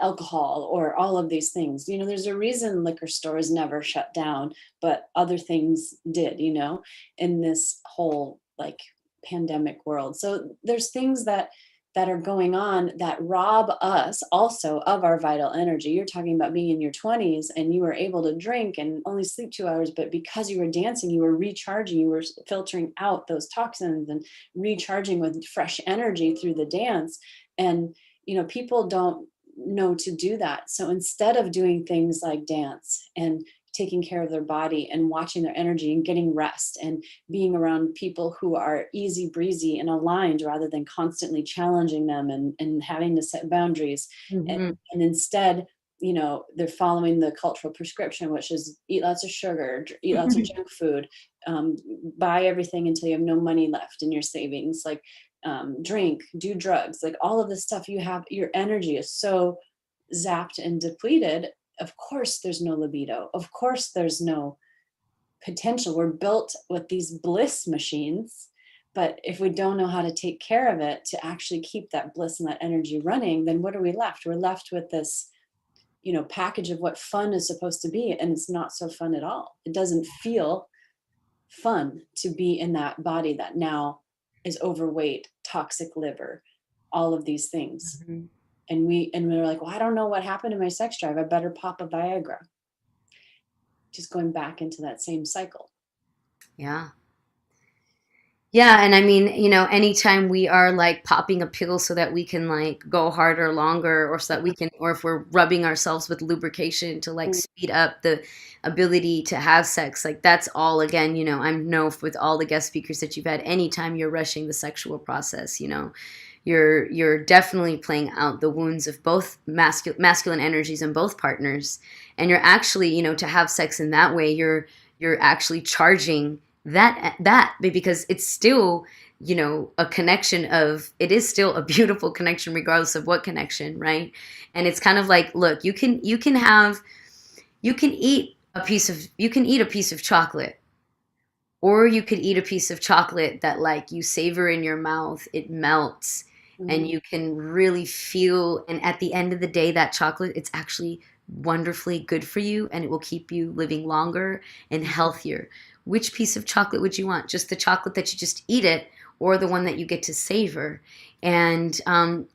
Speaker 1: alcohol or all of these things. There's a reason liquor stores never shut down, but other things did, in this whole like pandemic world. So there's things that are going on that rob us also of our vital energy. You're talking about being in your 20s and you were able to drink and only sleep 2 hours, but because you were dancing, you were recharging, you were filtering out those toxins and recharging with fresh energy through the dance. And people don't know to do that. So instead of doing things like dance and taking care of their body and watching their energy and getting rest and being around people who are easy breezy and aligned rather than constantly challenging them and having to set boundaries. and,
Speaker 2: Mhm.
Speaker 1: and instead, they're following the cultural prescription, which is eat lots of sugar, eat lots of junk food, buy everything until you have no money left in your savings, like drink, do drugs, like all of this stuff. Your energy is so zapped and depleted. Of course there's no libido, of course there's no potential. We're built with these bliss machines, but if we don't know how to take care of it to actually keep that bliss and that energy running, then what are we left? We're left with this package of what fun is supposed to be, and it's not so fun at all. It doesn't feel fun to be in that body that now is overweight, toxic liver, all of these things.
Speaker 2: Mhm.
Speaker 1: And we're like, well, I don't know what happened to my sex drive, I better pop a Viagra. Just going back into that same cycle.
Speaker 2: Yeah. Yeah, and I mean, anytime we are like popping a pill so that we can like go harder longer, or so that we can, or if we're rubbing ourselves with lubrication to like
Speaker 1: Mm.
Speaker 2: speed up the ability to have sex, like that's all, again, I know with all the guest speakers that you've had, anytime you're rushing the sexual process, you're definitely playing out the wounds of both masculine energies in both partners. And you're actually, to have sex in that way, you're actually charging that because it's still, a connection of, it is still a beautiful connection regardless of what connection, right? And it's kind of like, look, you can eat a piece of chocolate, or you could eat a piece of chocolate that like you savor in your mouth, it melts, and
Speaker 1: Mhm.
Speaker 2: you can really feel, and at the end of the day, that chocolate, it's actually wonderfully good for you and it will keep you living longer and healthier. Which piece of chocolate would you want? Just the chocolate that you just eat it, or the one that you get to savor? And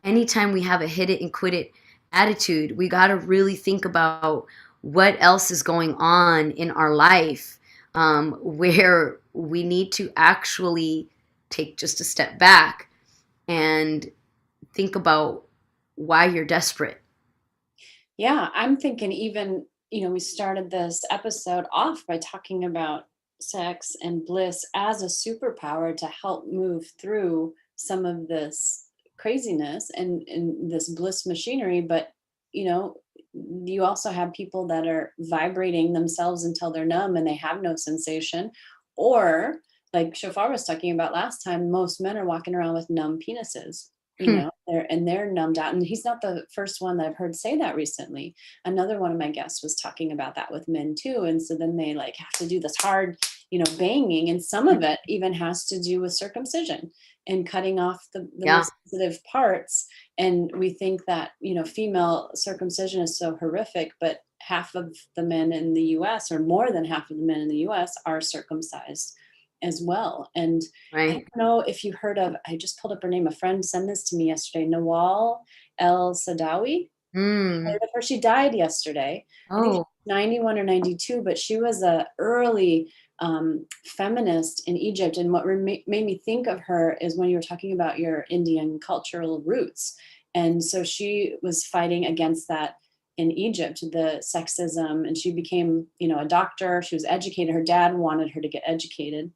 Speaker 2: anytime we have a hit it and quit it attitude, we got to really think about what else is going on in our life, where we need to actually take just a step back and think about why you're desperate.
Speaker 1: Yeah, I'm thinking even, we started this episode off by talking about sex and bliss as a superpower to help move through some of this craziness and this bliss machinery. But, you know, you also have people that are vibrating themselves until they're numb and they have no sensation. Or, like Shofar was talking about last time, most men are walking around with numb penises.
Speaker 2: Hmm.
Speaker 1: They're numbed out, and he's not the first one that I've heard say that recently. Another one of my guests was talking about that with men too, and so then they like have to do this hard, banging, and some of it even has to do with circumcision and cutting off the
Speaker 2: Yeah,
Speaker 1: most sensitive parts. And we think that female circumcision is so horrific, but half of the men in the US, or more than half of the men in the US, are circumcised as well. And I don't
Speaker 2: right.
Speaker 1: know if you heard of, I just pulled up her name. A friend sent this to me yesterday. Nawal El Sadawi.
Speaker 2: Mm.
Speaker 1: Heard of her? She died yesterday. I think she
Speaker 2: Oh,
Speaker 1: was 91 or 92, but she was a early feminist in Egypt. And what made me think of her is when you were talking about your Indian cultural roots. And so she was fighting against that in Egypt, the sexism, and she became, a doctor. She was educated. Her dad wanted her to get educated.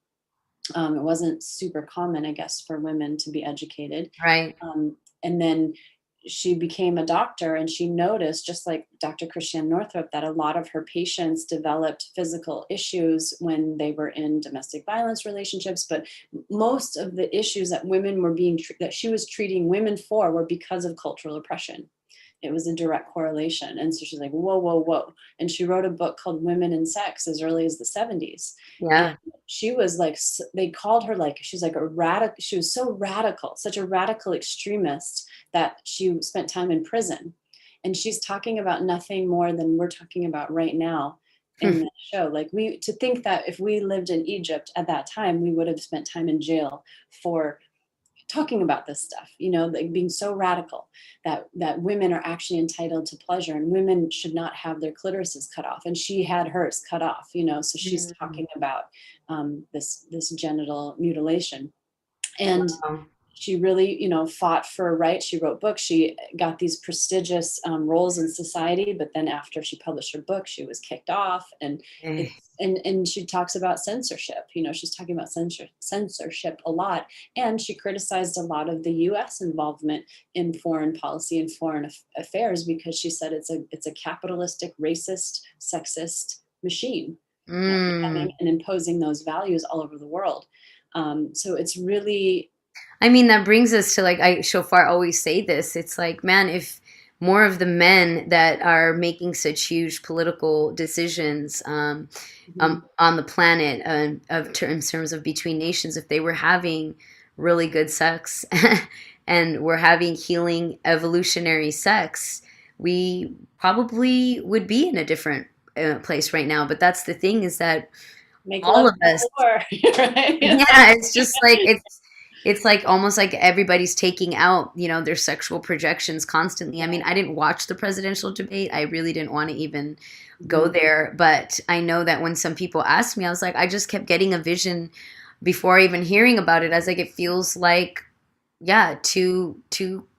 Speaker 1: It wasn't super common, I guess, for women to be educated.
Speaker 2: right.
Speaker 1: And then she became a doctor, and she noticed, just like Dr. Christiane Northrup, that a lot of her patients developed physical issues when they were in domestic violence relationships. But most of the issues that women were that she was treating women for were because of cultural oppression. It was a direct correlation. And so she's like, whoa, whoa, whoa. And she wrote a book called Women and Sex as early as the 70s. And
Speaker 2: Yeah.
Speaker 1: she was like, they called her like, she's like a radical, she was so radical, such a radical extremist that she spent time in prison. And she's talking about nothing more than we're talking about right now in the show. Like, to think that if we lived in Egypt at that time, we would have spent time in jail for talking about this stuff, like being so radical that women are actually entitled to pleasure, and women should not have their clitorises cut off, and she had hers cut off, so she's
Speaker 2: Mm.
Speaker 1: talking about this genital mutilation. And
Speaker 2: Wow.
Speaker 1: she really, fought for rights. She wrote books. She got these prestigious roles in society, but then after she published her book, she was kicked off. And
Speaker 2: Eh.
Speaker 1: and she talks about censorship. She's talking about censorship a lot, and she criticized a lot of the U.S. involvement in foreign policy and foreign affairs, because she said it's a capitalistic, racist, sexist machine,
Speaker 2: Mm.
Speaker 1: coming and imposing those values all over the world. So it's really.
Speaker 2: I mean, that brings us to like, I Shofar always say this. It's like, man, if more of the men that are making such huge political decisions
Speaker 1: Mhm.
Speaker 2: on the planet, in terms of between nations, if they were having really good sex and were having healing, evolutionary sex, we probably would be in a different place right now. But that's the thing, is that
Speaker 1: Make
Speaker 2: all
Speaker 1: love,
Speaker 2: of
Speaker 1: not
Speaker 2: us,
Speaker 1: war. Right?
Speaker 2: yeah, it's just like it's like almost like everybody's taking out, their sexual projections constantly. I mean, I didn't watch the presidential debate. I really didn't want to even go
Speaker 1: Mhm.
Speaker 2: there, but I know that when some people asked me, I was like, I just kept getting a vision before even hearing about it. I was like, it feels like, yeah, two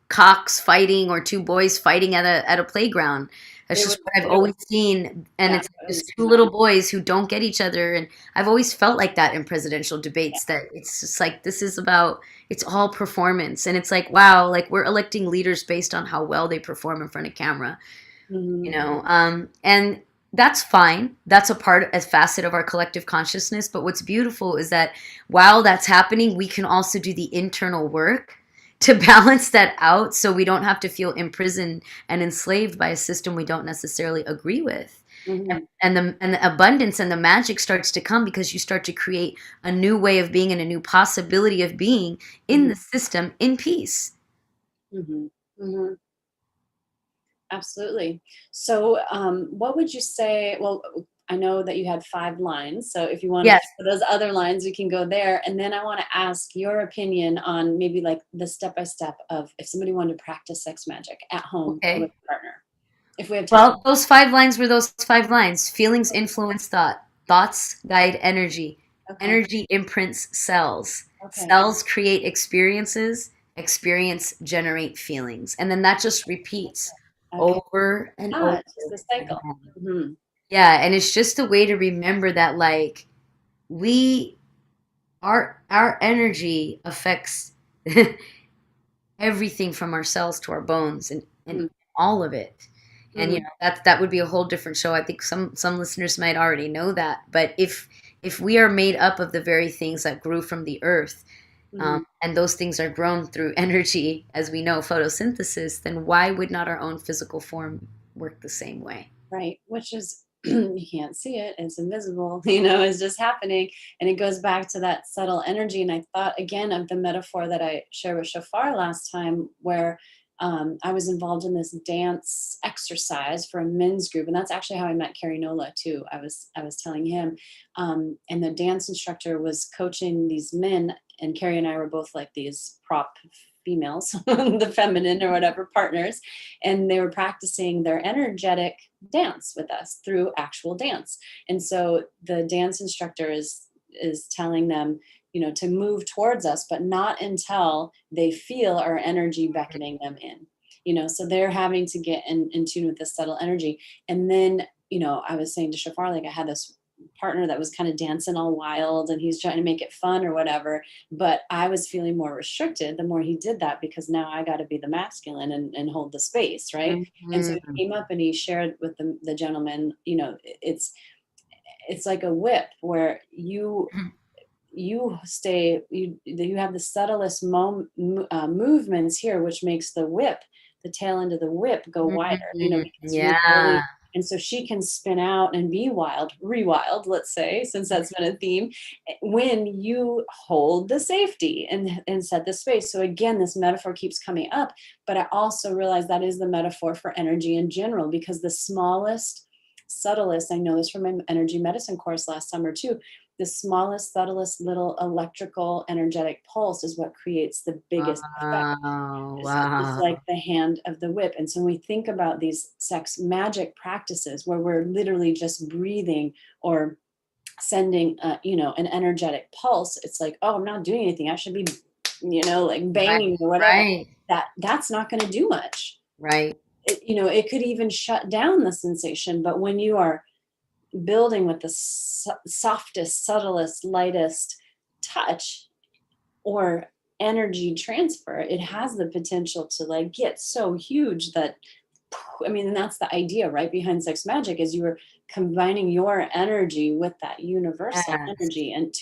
Speaker 2: cocks fighting, or two boys fighting at a playground. That's
Speaker 1: It
Speaker 2: just
Speaker 1: was,
Speaker 2: what I've
Speaker 1: it was,
Speaker 2: always seen, and
Speaker 1: yeah,
Speaker 2: it's
Speaker 1: it
Speaker 2: just
Speaker 1: was
Speaker 2: two little boys who don't get each other. And I've always felt like that in presidential debates. That it's just like, this is about, it's all performance, and it's like, wow, like we're electing leaders based on how well they perform in front of camera,
Speaker 1: Mhm.
Speaker 2: and that's fine. That's a facet of our collective consciousness. But what's beautiful is that while that's happening, we can also do the internal work to balance that out, so we don't have to feel imprisoned and enslaved by a system we don't necessarily agree with. And,
Speaker 1: Mhm.
Speaker 2: and the abundance and the magic starts to come because you start to create a new way of being and a new possibility of being in
Speaker 1: Mhm.
Speaker 2: the system in peace.
Speaker 1: Mhm. Mhm. Absolutely. So, what would you say? Well, I know that you had 5 lines. So, if you want to,
Speaker 2: Yes.
Speaker 1: for those other lines, we can go there. And then I want to ask your opinion on maybe like the step by step of if somebody wanted to practice sex magic at home or with
Speaker 2: Okay.
Speaker 1: a partner, if we have time.
Speaker 2: Well, those 5 lines were those 5 lines. Feelings influence thought. Thoughts guide energy.
Speaker 1: Okay.
Speaker 2: Energy imprints cells.
Speaker 1: Okay.
Speaker 2: Cells create experiences. Experience generate feelings. And then that just repeats
Speaker 1: Okay.
Speaker 2: over and
Speaker 1: Ah,
Speaker 2: over
Speaker 1: it's just a cycle.
Speaker 2: again.
Speaker 1: Hmm.
Speaker 2: Yeah, and it's just a way to remember that like we our energy affects everything from our cells to our bones and all of it. And
Speaker 1: Hmm.
Speaker 2: that would be a whole different show. I think some listeners might already know that. But if we are made up of the very things that grew from the earth,
Speaker 1: Hmm.
Speaker 2: and those things are grown through energy, as we know, photosynthesis, then why would not our own physical form work the same way?
Speaker 1: Right. Which is, you can't see it, it's invisible, it's just happening. And it goes back to that subtle energy. And I thought again of the metaphor that I shared with Shafar last time, where I was involved in this dance exercise for a men's group, and that's actually how I met Carrie Nola too. I was telling him, and the dance instructor was coaching these men, and Carrie and I were both like these prop females, the feminine or whatever partners, and they were practicing their energetic dance with us through actual dance. And so the dance instructor is telling them, to move towards us, but not until they feel our energy beckoning them in. So they're having to get in tune with this subtle energy. And then, I was saying to Shafar, like I had this partner that was kind of dancing all wild and he's trying to make it fun or whatever, but I was feeling more restricted the more he did that, because now I got to be the masculine and hold the space, right? And so
Speaker 2: Mhm.
Speaker 1: he came up and he shared with the gentleman, it's like a whip where you have the subtlest movements here, which makes the tail end of the whip go wider, because we
Speaker 2: Yeah.
Speaker 1: really, and so she can spin out and be wild, rewild, let's say, since that's been a theme, when you hold the safety and set the space. So again, this metaphor keeps coming up, but I also realize that is the metaphor for energy in general, because the smallest, subtlest, I know this from my energy medicine course last summer too, the smallest, subtlest little electrical energetic pulse is what creates the biggest effect.
Speaker 2: Oh,
Speaker 1: It's like
Speaker 2: wow.
Speaker 1: the hand of the whip. And so when we think about these sex magic practices where we're literally just breathing or sending, an energetic pulse, it's like, oh, I'm not doing anything. I should be, like
Speaker 2: Right,
Speaker 1: banging or whatever.
Speaker 2: right,
Speaker 1: That's not going to do much.
Speaker 2: right.
Speaker 1: It could even shut down the sensation. But when you are building with the softest, subtlest, lightest touch or energy transfer, it has the potential to like get so huge that, I mean, that's the idea right behind sex magic, is you are combining your energy with that universal
Speaker 2: Yes,
Speaker 1: energy and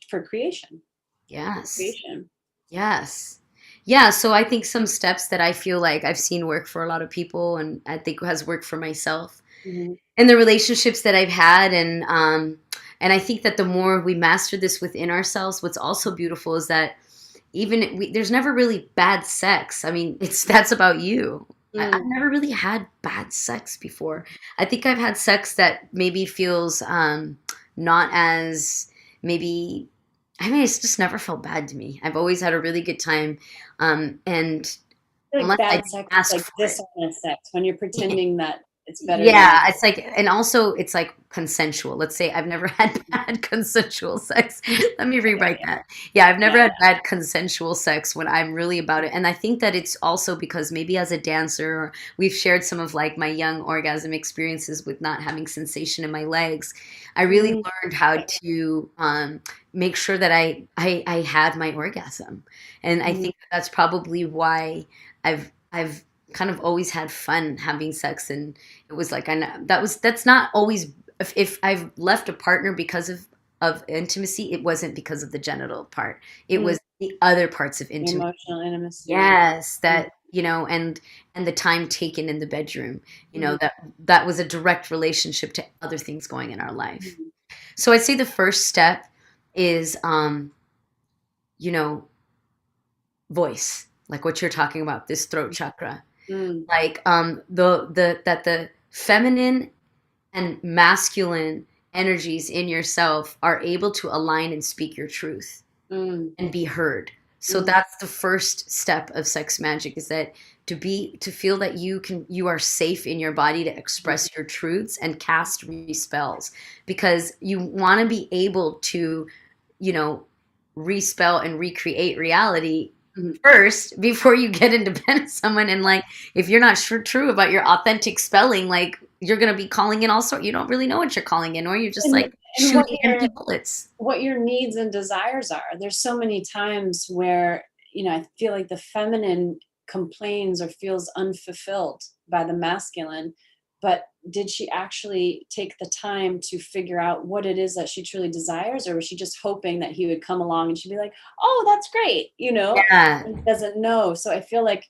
Speaker 1: for creation.
Speaker 2: yes,
Speaker 1: Creation.
Speaker 2: yes. Yeah, so I think some steps that I feel like I've seen work for a lot of people and I think has worked for myself
Speaker 1: Hmm.
Speaker 2: and the relationships that I've had and I think that the more we master this within ourselves, what's also beautiful is that there's never really bad sex. I mean, that's about you. I've
Speaker 1: Mm.
Speaker 2: never really had bad sex before. I think I've had sex that maybe feels not as maybe. I mean, it's just never felt bad to me. I've always had a really good time, and
Speaker 1: Like
Speaker 2: unless I
Speaker 1: bad
Speaker 2: didn't
Speaker 1: sex is
Speaker 2: ask
Speaker 1: like
Speaker 2: for it.
Speaker 1: dishonest sex when you're pretending that it's better than it
Speaker 2: Yeah, it's like, and also it's like consensual. Let's say I've never had
Speaker 1: is.
Speaker 2: bad consensual sex. Let me rewrite
Speaker 1: Okay.
Speaker 2: that. Yeah, I've
Speaker 1: Yeah.
Speaker 2: never had bad consensual sex when I'm really about it. And I think that it's also because maybe as a dancer, we've shared some of like my young orgasm experiences with not having sensation in my legs. I really
Speaker 1: Mm.
Speaker 2: learned how to make sure that I had my orgasm. And I
Speaker 1: Mhm.
Speaker 2: think that's probably why I've kind of always had fun having sex and it was like I know that's not always if I've left a partner because of intimacy, it wasn't because of the genital part. It
Speaker 1: Mm.
Speaker 2: was the other parts of
Speaker 1: The
Speaker 2: intimacy.
Speaker 1: emotional intimacy.
Speaker 2: Yes,
Speaker 1: Mm.
Speaker 2: that and the time taken in the bedroom,
Speaker 1: Mhm.
Speaker 2: that was a direct relationship to other things going in our life.
Speaker 1: Mhm.
Speaker 2: So I'd say the first step is you know, voice, like what you're talking about, this throat chakra.
Speaker 1: Mm.
Speaker 2: Like the feminine and masculine energies in yourself are able to align and speak your truth
Speaker 1: Mm.
Speaker 2: and be heard. So
Speaker 1: Mm.
Speaker 2: that's the first step of sex magic, is that to feel that you are safe in your body to express your truths and cast spells, because you want to be able to, you know, respell and recreate reality
Speaker 1: Mhm.
Speaker 2: first before you get into bed with someone. And like, if you're not sure true about your authentic spelling, like, you're gonna be calling in all sorts. You don't really know what you're calling in, or you're just like
Speaker 1: And
Speaker 2: shooting empty bullets.
Speaker 1: what your needs and desires are. There's so many times where, I feel like the feminine complains or feels unfulfilled by the masculine, but did she actually take the time to figure out what it is that she truly desires, or was she just hoping that he would come along and she'd be like, "Oh, that's great,"
Speaker 2: Yeah.
Speaker 1: and doesn't know. So I feel like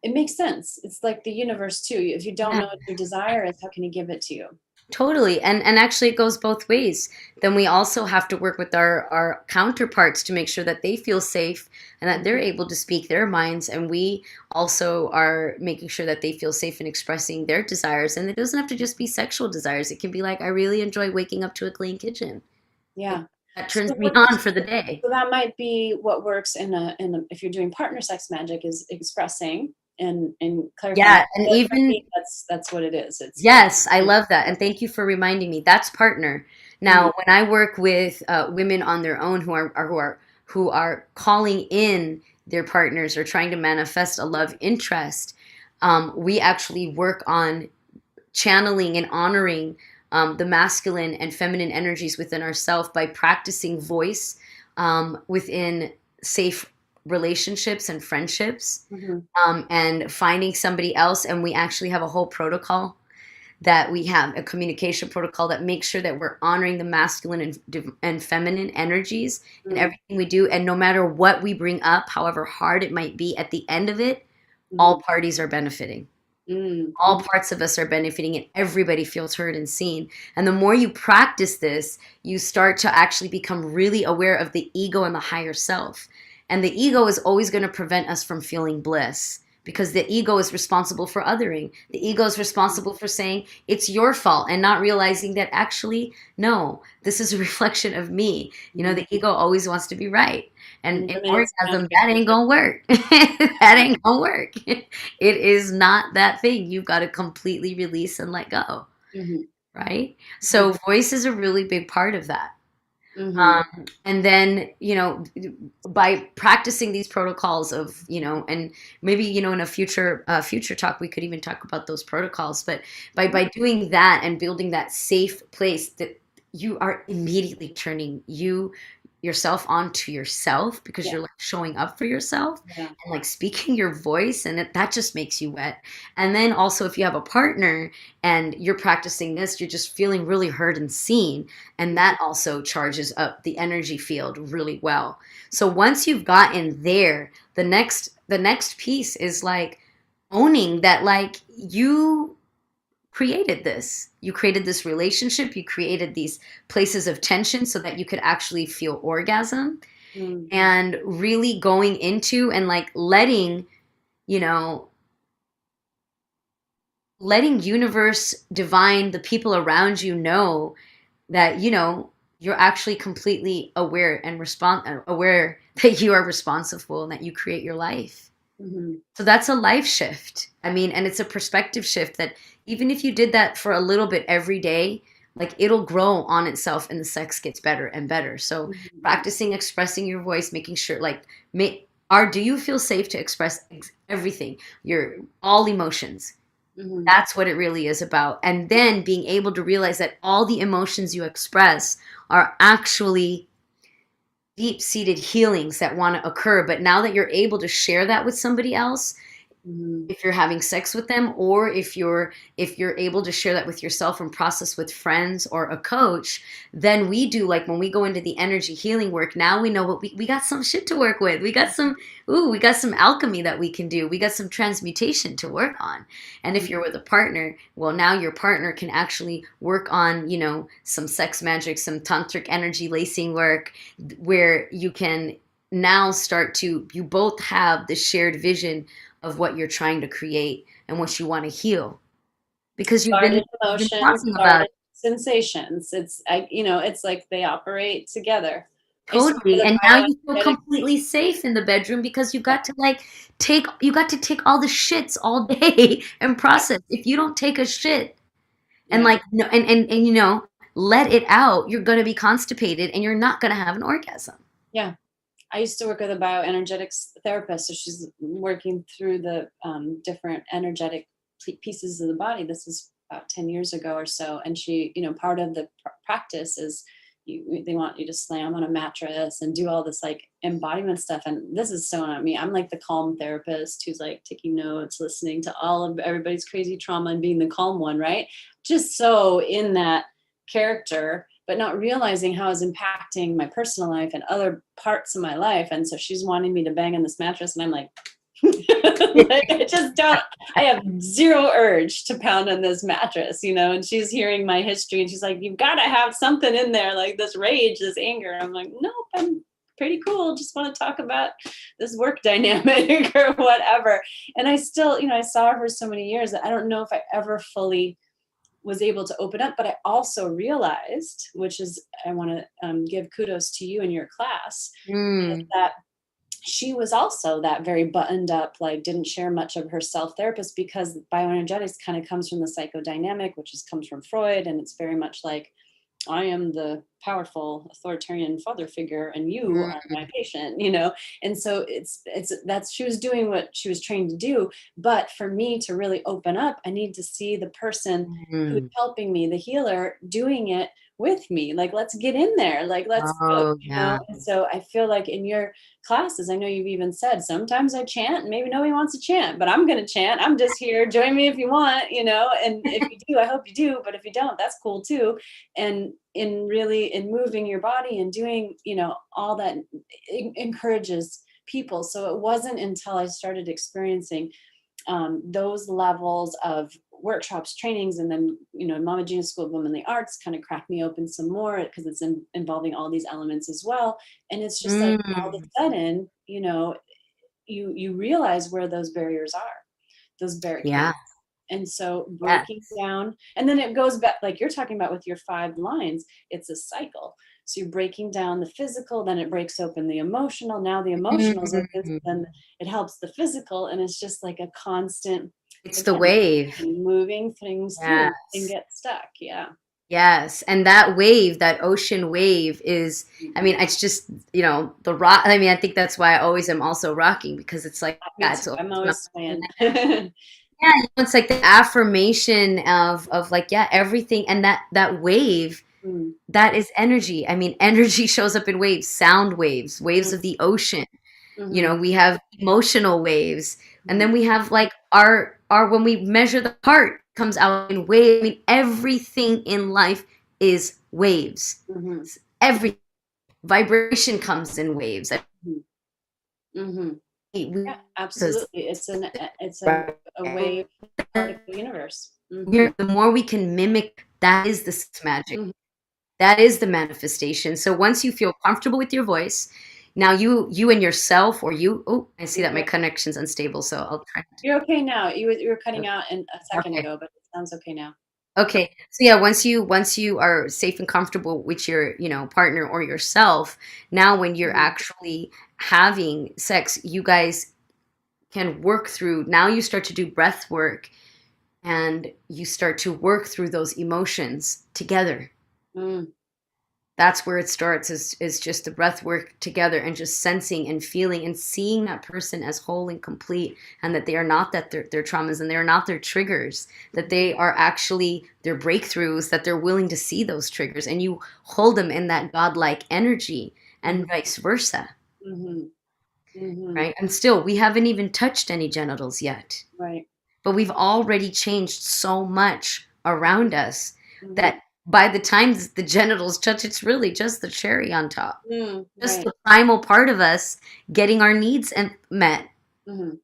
Speaker 1: it makes sense. It's like the universe too. If you don't
Speaker 2: Yeah.
Speaker 1: know what your desire is, how can he give it to you?
Speaker 2: Totally. And actually it goes both ways. Then we also have to work with our counterparts to make sure that they feel safe and that they're able to speak their minds, and we also are making sure that they feel safe in expressing their desires. And it doesn't have to just be sexual desires. It can be like, I really enjoy waking up to a clean kitchen. Like,
Speaker 1: Yeah.
Speaker 2: that
Speaker 1: So
Speaker 2: turns me
Speaker 1: what
Speaker 2: on for the day.
Speaker 1: so that might be what works if you're doing partner sex magic, is expressing and clarifying.
Speaker 2: Yeah, and
Speaker 1: Well, for
Speaker 2: even
Speaker 1: me, that's what it is. It's
Speaker 2: yes, I love that. And thank you for reminding me. That's partner.
Speaker 1: Mhm.
Speaker 2: Now, when I work with women on their own who are calling in their partners or trying to manifest a love interest, we actually work on channeling and honoring the masculine and feminine energies within ourselves by practicing voice within safe relationships and friendships,
Speaker 1: Mhm.
Speaker 2: and finding somebody else. And we actually have a whole protocol, that we have a communication protocol that makes sure that we're honoring the masculine and feminine energies in
Speaker 1: Mm.
Speaker 2: everything we do. And no matter what we bring up, however hard it might be, at the end of it, all
Speaker 1: Mhm.
Speaker 2: parties are benefiting.
Speaker 1: Mm.
Speaker 2: All
Speaker 1: Mhm.
Speaker 2: parts of us are benefiting, and everybody feels heard and seen. And the more you practice this, you start to actually become really aware of the ego and the higher self. And the ego is always going to prevent us from feeling bliss, because the ego is responsible for othering. The ego is responsible for saying it's your fault, and not realizing that actually, no, this is a reflection of me.
Speaker 1: Mhm.
Speaker 2: The ego always wants to be right. And
Speaker 1: And
Speaker 2: in
Speaker 1: women, it's
Speaker 2: orgasm, that ain't
Speaker 1: manifestation.
Speaker 2: gonna work. That ain't gonna work. It is not that thing. You've got to completely release and let go,
Speaker 1: Mhm.
Speaker 2: right?
Speaker 1: Mhm.
Speaker 2: So voice is a really big part of that.
Speaker 1: Mhm.
Speaker 2: And then, by practicing these protocols of, and maybe, in a future talk, we could even talk about those protocols. But by doing that and building that safe place, that you are immediately turning yourself onto yourself, because
Speaker 1: Yeah.
Speaker 2: you're like showing up for yourself
Speaker 1: Yeah.
Speaker 2: and like speaking your voice, and that just makes you wet. And then also, if you have a partner and you're practicing this, you're just feeling really heard and seen, and that also charges up the energy field really well. So once you've gotten there, the next piece is like owning that, like, you created this relationship, you created these places of tension so that you could actually feel orgasm,
Speaker 1: Mm.
Speaker 2: and really going into and like you know letting universe, divine, the people around you know that you're actually completely aware and aware that you are responsible and that you create your life.
Speaker 1: Mhm.
Speaker 2: So that's a life shift. I mean, and it's a perspective shift that even if you did that for a little bit every day, like, it'll grow on itself and the sex gets better and better. So
Speaker 1: Mhm.
Speaker 2: practicing expressing your voice, making sure, like, do you feel safe to express everything, your all emotions?
Speaker 1: Mhm.
Speaker 2: That's what it really is about. And then being able to realize that all the emotions you express are actually deep-seated healings that want to occur. But now that you're able to share that with somebody else,
Speaker 1: Mhm.
Speaker 2: if you're having sex with them, or if you're able to share that with yourself and process with friends or a coach, then we do, like, when we go into the energy healing work, now we know what we got some shit to work with. We got some alchemy that we can do. We got some transmutation to work on. And if you're with a partner, well, now your partner can actually work on, some sex magic, some tantric energy lacing work, where you can now start to, you both have the shared vision of what you're trying to create and what you want to heal, because
Speaker 1: Started
Speaker 2: you've been
Speaker 1: emotions,
Speaker 2: talking about
Speaker 1: started sensations. It's like they operate together. I used to work
Speaker 2: totally,
Speaker 1: with
Speaker 2: and
Speaker 1: a
Speaker 2: now you feel
Speaker 1: bioenergetic.
Speaker 2: completely safe in the bedroom because you got to like take all the shits all day and
Speaker 1: Yeah,
Speaker 2: process. If you don't take a shit and
Speaker 1: yeah,
Speaker 2: like no, and you know, let it out, you're going to be constipated and you're not going to have an orgasm.
Speaker 1: yeah. I used to work with a bioenergetics therapist, so she's working through the different energetic pieces of the body. This is about 10 years ago or so, and she, part of the practice is they want you to slam on a mattress and do all this like embodiment stuff. And this is so not me. I'm like the calm therapist who's like taking notes, listening to all of everybody's crazy trauma and being the calm one, right? Just so in that character, but not realizing how it's impacting my personal life and other parts of my life. And so she's wanting me to bang on this mattress, and I'm like, like I just don't. I have zero urge to pound on this mattress, And she's hearing my history, and she's like, "You've got to have something in there, like this rage, this anger." I'm like, "Nope, I'm pretty cool. Just want to talk about this work dynamic or whatever." And I still, I saw her for so many years that I don't know if I ever fully was able to open up. But I also realized, which is, I want to give kudos to you and your class, is
Speaker 2: Mm.
Speaker 1: that she was also that very buttoned up, like didn't share much of herself therapist, because bioenergetics kind of comes from the psychodynamic, which comes from Freud. And it's very much like, I am the powerful authoritarian father figure and you are my
Speaker 2: Mm.
Speaker 1: patient. And so that's, she was doing what she was trained to do. But for me to really open up, I need to see the person who's
Speaker 2: Mm.
Speaker 1: helping me, the healer, doing it with me. Like, let's get in there. Like, let's go,
Speaker 2: Oh yeah.
Speaker 1: And so I feel like in your classes, I know you've even said, sometimes I chant and maybe nobody wants to chant, but I'm going to chant. I'm just here. Join me if you want. And if you do, I hope you do. But if you don't, that's cool too. And in moving your body and doing, all that encourages people. So it wasn't until I started experiencing those levels of workshops, trainings, and then, Mama Gina School of Women in the Arts kind of cracked me open some more, because it's involving all these elements as well. And it's just like all of
Speaker 2: Mm.
Speaker 1: a sudden, you realize where those barriers are, those barricades.
Speaker 2: Yeah.
Speaker 1: And so breaking
Speaker 2: Yes.
Speaker 1: down, and then it goes back, like you're talking about with your 5 lines, it's a cycle. So you're breaking down the physical, then it breaks open the emotional. Now the emotional is open, so then
Speaker 2: Mm.
Speaker 1: it helps the physical. And it's just like a constant,
Speaker 2: It's the
Speaker 1: again,
Speaker 2: wave.
Speaker 1: moving things through and
Speaker 2: Yes.
Speaker 1: get stuck. Yeah.
Speaker 2: Yes, and that wave, that ocean wave is, I
Speaker 1: Mhm.
Speaker 2: mean, it's just, the rock. I mean, I think that's why I always am also rocking, because it's like,
Speaker 1: Me
Speaker 2: yeah,
Speaker 1: too. I'm
Speaker 2: about,
Speaker 1: always swaying.
Speaker 2: yeah, it's like the affirmation of like, yeah, everything. And that wave,
Speaker 1: Mm,
Speaker 2: that is energy. I mean, energy shows up in waves, sound waves, waves
Speaker 1: mm,
Speaker 2: of the ocean.
Speaker 1: mhm,
Speaker 2: We have emotional waves, and
Speaker 1: mhm,
Speaker 2: then we have like our when we measure the heart comes out in waves. I mean, everything in life is waves.
Speaker 1: mhm,
Speaker 2: Every vibration comes in waves.
Speaker 1: mhm, mhm.
Speaker 2: We,
Speaker 1: Yeah, absolutely. It's a wave particle universe.
Speaker 2: the more we can mimic, that is the magic.
Speaker 1: Mhm.
Speaker 2: That is the manifestation. So once you feel comfortable with your voice, now you and yourself, or you. Oh, I see that my connection's unstable, so I'll try
Speaker 1: You're okay now. You were cutting
Speaker 2: to.
Speaker 1: out a second
Speaker 2: Okay.
Speaker 1: ago, but it sounds okay now.
Speaker 2: Okay. So yeah, once you are safe and comfortable with your, partner or yourself, now when you're
Speaker 1: Mhm,
Speaker 2: actually having sex, you guys can work through. Now you start to do breath work, and you start to work through those emotions together.
Speaker 1: mm,
Speaker 2: That's where it starts, is just the breath work together, and just sensing and feeling and seeing that person as whole and complete, and that they are not that their traumas, and they are not their triggers, that they are actually their breakthroughs, that they're willing to see those triggers, and you hold them in that godlike energy,
Speaker 1: mhm,
Speaker 2: and vice versa,
Speaker 1: mhm, mhm.
Speaker 2: right? And still, we haven't even touched any genitals yet,
Speaker 1: Right.
Speaker 2: but we've already changed so much around us
Speaker 1: Mhm,
Speaker 2: that by the time the genitals touch, it's really just the cherry on top, just
Speaker 1: right.
Speaker 2: the primal part of us getting our needs met.
Speaker 1: Mhm,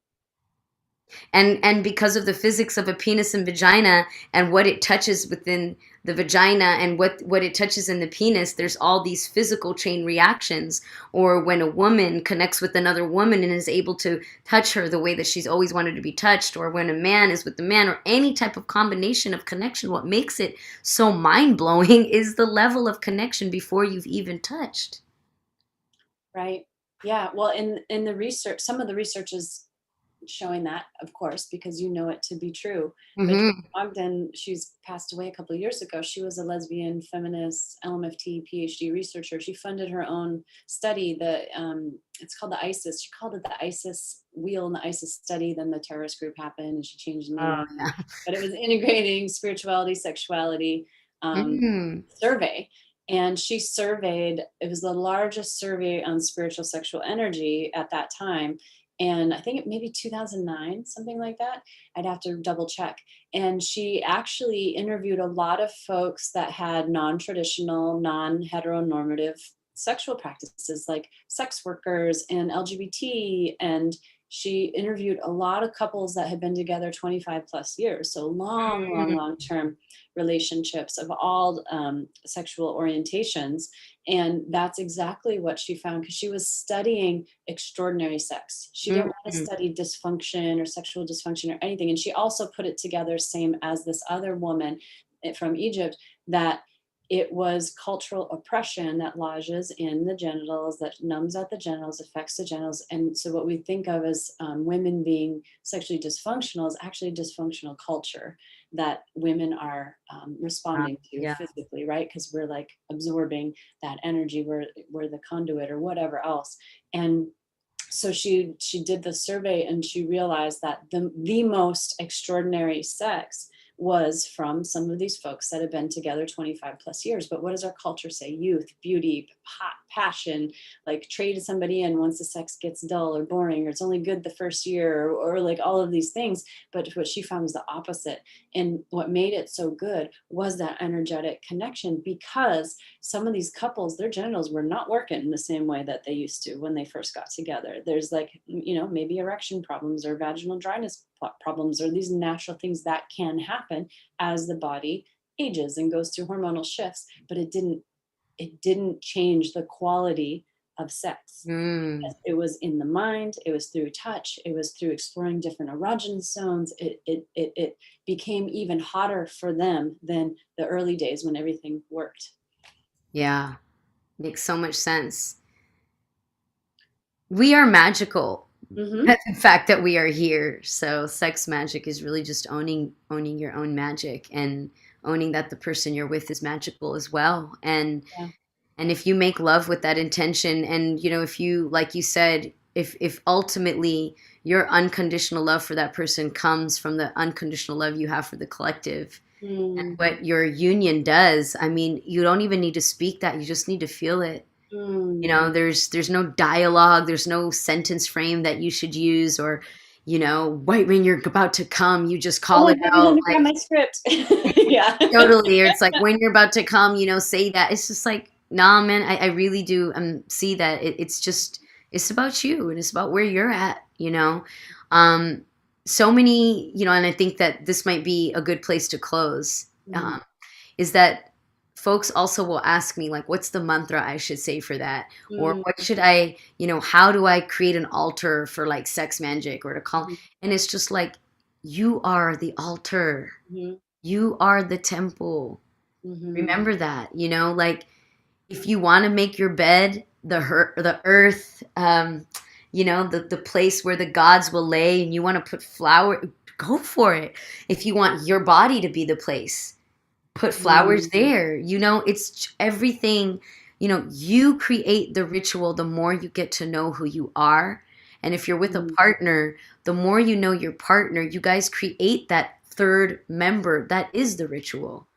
Speaker 2: And because of the physics of a penis and vagina and what it touches within the vagina and what it touches in the penis, there's all these physical chain reactions. Or when a woman connects with another woman and is able to touch her the way that she's always wanted to be touched, or when a man is with the man, or any type of combination of connection, what makes it so mind-blowing is the level of connection before you've even touched.
Speaker 1: Right. Yeah. Well, in the research, some of the research is showing that, of course, because you know it to be true. But
Speaker 2: Mm-hmm.
Speaker 1: Ogden, she's passed away a couple of years ago. She was a lesbian feminist LMFT PhD researcher. She funded her own study. It's called the ISIS. She called it the ISIS wheel and the ISIS study. Then the terrorist group happened, and she changed the
Speaker 2: Oh,
Speaker 1: name.
Speaker 2: yeah.
Speaker 1: But it was integrating spirituality, sexuality
Speaker 2: Mm.
Speaker 1: survey. And she surveyed, it was the largest survey on spiritual sexual energy at that time. And I think it maybe 2009, something like that. I'd have to double check. And she actually interviewed a lot of folks that had non-traditional, non-heteronormative sexual practices, like sex workers and LGBT. And she interviewed a lot of couples that had been together 25 plus years. So long, long,
Speaker 2: Mm.
Speaker 1: long term relationships of all sexual orientations. And that's exactly what she found, because she was studying extraordinary sex. She didn't want to
Speaker 2: Mm.
Speaker 1: study dysfunction or sexual dysfunction or anything. And she also put it together, same as this other woman from Egypt, that it was cultural oppression that lodges in the genitals, that numbs out the genitals, affects the genitals. And so what we think of as women being sexually dysfunctional is actually dysfunctional culture that women are responding to
Speaker 2: Yeah.
Speaker 1: physically, right? Because we're like absorbing that energy, we're the conduit or whatever else. And so she did the survey, and she realized that the most extraordinary sex was from some of these folks that have been together 25 plus years. But what does our culture say? Youth, beauty, hot passion, like trade somebody in once the sex gets dull or boring, or it's only good the first year, or like all of these things. But what she found was the opposite. And what made it so good was that energetic connection, because some of these couples, their genitals were not working in the same way that they used to when they first got together. There's like, maybe erection problems or vaginal dryness problems, or these natural things that can happen as the body ages and goes through hormonal shifts. But it didn't change the quality of sex,
Speaker 2: Mm.
Speaker 1: because it was in the mind, it was through touch, it was through exploring different erogenous zones. It became even hotter for them than the early days when everything worked.
Speaker 2: Yeah. Makes so much sense. We are magical.
Speaker 1: Mm-hmm.
Speaker 2: That's the fact that we are here. So sex magic is really just owning your own magic, and owning that the person you're with is magical as well.
Speaker 1: Yeah.
Speaker 2: And if you make love with that intention, and if you, like you said, if ultimately your unconditional love for that person comes from the unconditional love you have for the collective, and
Speaker 1: Mm,
Speaker 2: what your union does, I mean, you don't even need to speak that, you just need to feel it.
Speaker 1: mm.
Speaker 2: There's no dialogue, there's no sentence frame that you should use, or right when you're about to come, you just
Speaker 1: Oh
Speaker 2: call
Speaker 1: my
Speaker 2: it
Speaker 1: God, let
Speaker 2: out,
Speaker 1: me grab
Speaker 2: like,
Speaker 1: my script. Yeah.
Speaker 2: totally. Or it's like when you're about to come, say that. It's just like, nah, man, I really do see that it's just, it's about you, and it's about where you're at. Um, so many, and I think that this might be a good place to close.
Speaker 1: Mhm.
Speaker 2: Is that folks also will ask me, like, what's the mantra I should say for that? Or
Speaker 1: Mm,
Speaker 2: what should I, how do I create an altar for like sex magic, or to call?
Speaker 1: mhm,
Speaker 2: And it's just like, you are the altar.
Speaker 1: mhm,
Speaker 2: You are the temple.
Speaker 1: mhm,
Speaker 2: Remember that, like, if you want to make your bed, the earth, the place where the gods will lay, and you want to put flower, go for it. If you want your body to be the place, put flowers
Speaker 1: mhm,
Speaker 2: there. It's everything. You create the ritual the more you get to know who you are. And if you're with a
Speaker 1: mhm,
Speaker 2: partner, the more you know your partner, you guys create that third member that is the ritual.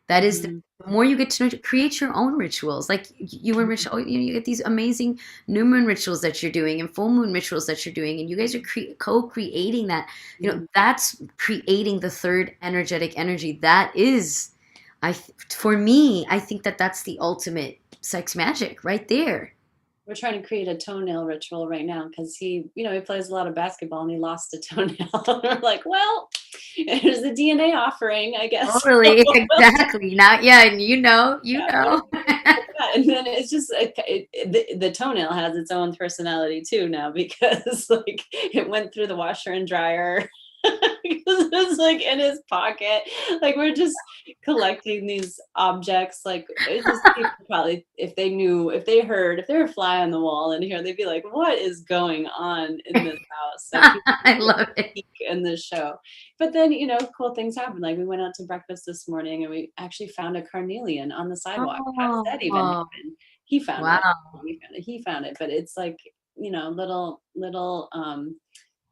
Speaker 2: That is
Speaker 1: mhm,
Speaker 2: the more you get to know, create your own rituals. Like you and Rachel, you get these amazing new moon rituals that you're doing, and full moon rituals that you're doing, and you guys are co-creating that.
Speaker 1: mhm.
Speaker 2: That's creating the third energetic energy. That is, for me, I think that that's the ultimate sex magic right there.
Speaker 1: We're trying to create a toenail ritual right now, because he plays a lot of basketball and he lost a toenail. We're like, well, There's a DNA offering, I guess.
Speaker 2: Totally, exactly. Not yeah, and you
Speaker 1: Yeah,
Speaker 2: know.
Speaker 1: and then it's just the toenail has its own personality too now because like it went through the washer and dryer because it's like in his pocket. Like we're just collecting these objects. Like it's just people probably if they knew, if they heard, if there were a fly on the wall in here, they'd be like, "What is going on in this house?" So people
Speaker 2: I love it.
Speaker 1: peek in this show. But then, cool things happen. Like we went out to breakfast this morning and we actually found a carnelian on the sidewalk. How does that even
Speaker 2: Oh,
Speaker 1: happen? He found it.
Speaker 2: wow.
Speaker 1: He found it. But it's like, little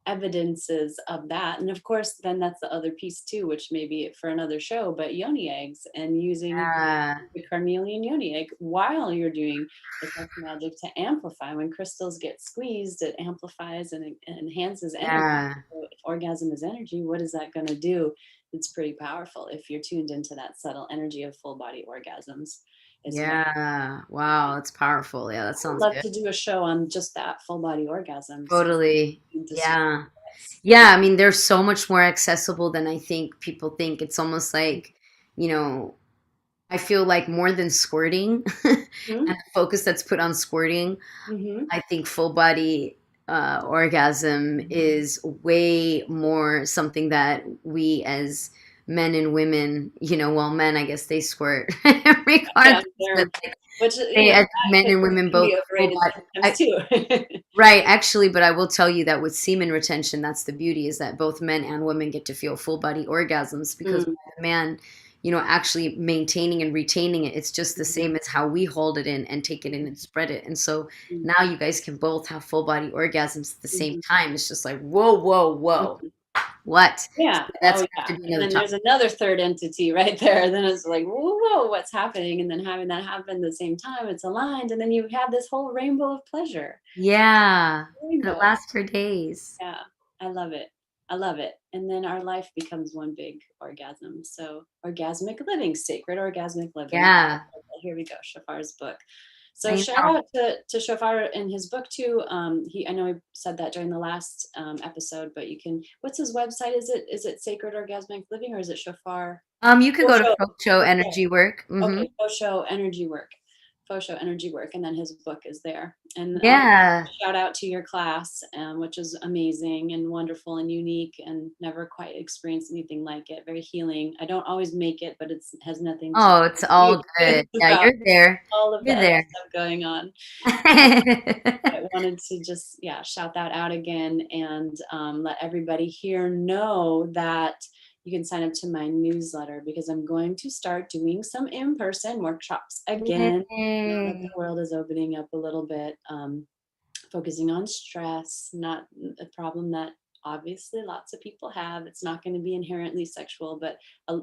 Speaker 1: evidences of that. And of course, then that's the other piece too, which may be for another show, but yoni eggs and using
Speaker 2: Yeah,
Speaker 1: the carnelian yoni egg while you're doing the sex magic to amplify. When crystals get squeezed, it amplifies and it enhances energy.
Speaker 2: yeah,
Speaker 1: So if orgasm is energy, what is that going to do? It's pretty powerful if you're tuned into that subtle energy of full body orgasms as well.
Speaker 2: yeah. Wow, it's powerful. Yeah, that
Speaker 1: I'd
Speaker 2: sounds
Speaker 1: love
Speaker 2: good.
Speaker 1: to do a show on just that full body orgasms.
Speaker 2: Totally.
Speaker 1: Describe
Speaker 2: Yeah.
Speaker 1: this.
Speaker 2: Yeah, I mean, they're so much more accessible than I think people think. It's almost like, you know, I feel like more than squirting and
Speaker 1: Mhm.
Speaker 2: the focus that's put on squirting,
Speaker 1: Mhm.
Speaker 2: I think full body orgasm is way more something that we as men and women, well, men, I guess they squirt
Speaker 1: Yeah,
Speaker 2: regardless, but
Speaker 1: they're
Speaker 2: like
Speaker 1: which,
Speaker 2: they, as
Speaker 1: that
Speaker 2: men and women
Speaker 1: can
Speaker 2: both
Speaker 1: be
Speaker 2: full
Speaker 1: overrated
Speaker 2: body.
Speaker 1: sometimes too.
Speaker 2: Right, actually, but I will tell you that with semen retention, that's the beauty is that both men and women get to feel full body orgasms because
Speaker 1: Mm,
Speaker 2: by the man, actually maintaining and retaining it, it's just the
Speaker 1: mhm,
Speaker 2: same as how we hold it in and take it in and spread it. And so
Speaker 1: mhm,
Speaker 2: now you guys can both have full body orgasms at the same
Speaker 1: mhm,
Speaker 2: time. It's just like, whoa, whoa, whoa.
Speaker 1: mhm.
Speaker 2: What? So
Speaker 1: Yeah.
Speaker 2: that's
Speaker 1: Oh,
Speaker 2: gonna
Speaker 1: yeah.
Speaker 2: have to be
Speaker 1: And
Speaker 2: another
Speaker 1: then there's
Speaker 2: topic.
Speaker 1: another third entity right there. Then it's like, whoa, whoa, what's happening? And then having that happen at the same time, it's aligned, and then you have this whole rainbow of pleasure.
Speaker 2: Yeah. And it
Speaker 1: Rainbow.
Speaker 2: lasts for days.
Speaker 1: Yeah, I love it. I love it. And then our life becomes one big orgasm. So, orgasmic living, sacred orgasmic living.
Speaker 2: Yeah.
Speaker 1: Here we go, Shafar's book. So,
Speaker 2: I
Speaker 1: shout
Speaker 2: know.
Speaker 1: out to Shafar in his book too. I know he said that during the last episode, but you can. What's his website? Is it Sacred Orgasmic Living or is it Shafar?
Speaker 2: You could go to
Speaker 1: Osho.
Speaker 2: Folk Show
Speaker 1: Osho.
Speaker 2: Energy Work.
Speaker 1: Okay, Osho Energy Work. Osho Energy Work, and then his book is there. And
Speaker 2: Yeah.
Speaker 1: shout out to your class, which is amazing and wonderful and unique, and never quite experienced anything like it. Very healing. I don't always make it, but it has nothing to do
Speaker 2: Oh, it's
Speaker 1: with you.
Speaker 2: all good.
Speaker 1: It's
Speaker 2: Yeah,
Speaker 1: about
Speaker 2: you're there.
Speaker 1: all of the
Speaker 2: You're
Speaker 1: other
Speaker 2: there.
Speaker 1: stuff going on. I wanted to just, yeah, shout that out again and let everybody here know that you can sign up to my newsletter because I'm going to start doing some in-person workshops again. Now that the
Speaker 2: Yay.
Speaker 1: world is opening up a little bit, focusing on stress, not a problem that obviously lots of people have. It's not going to be inherently sexual, but uh,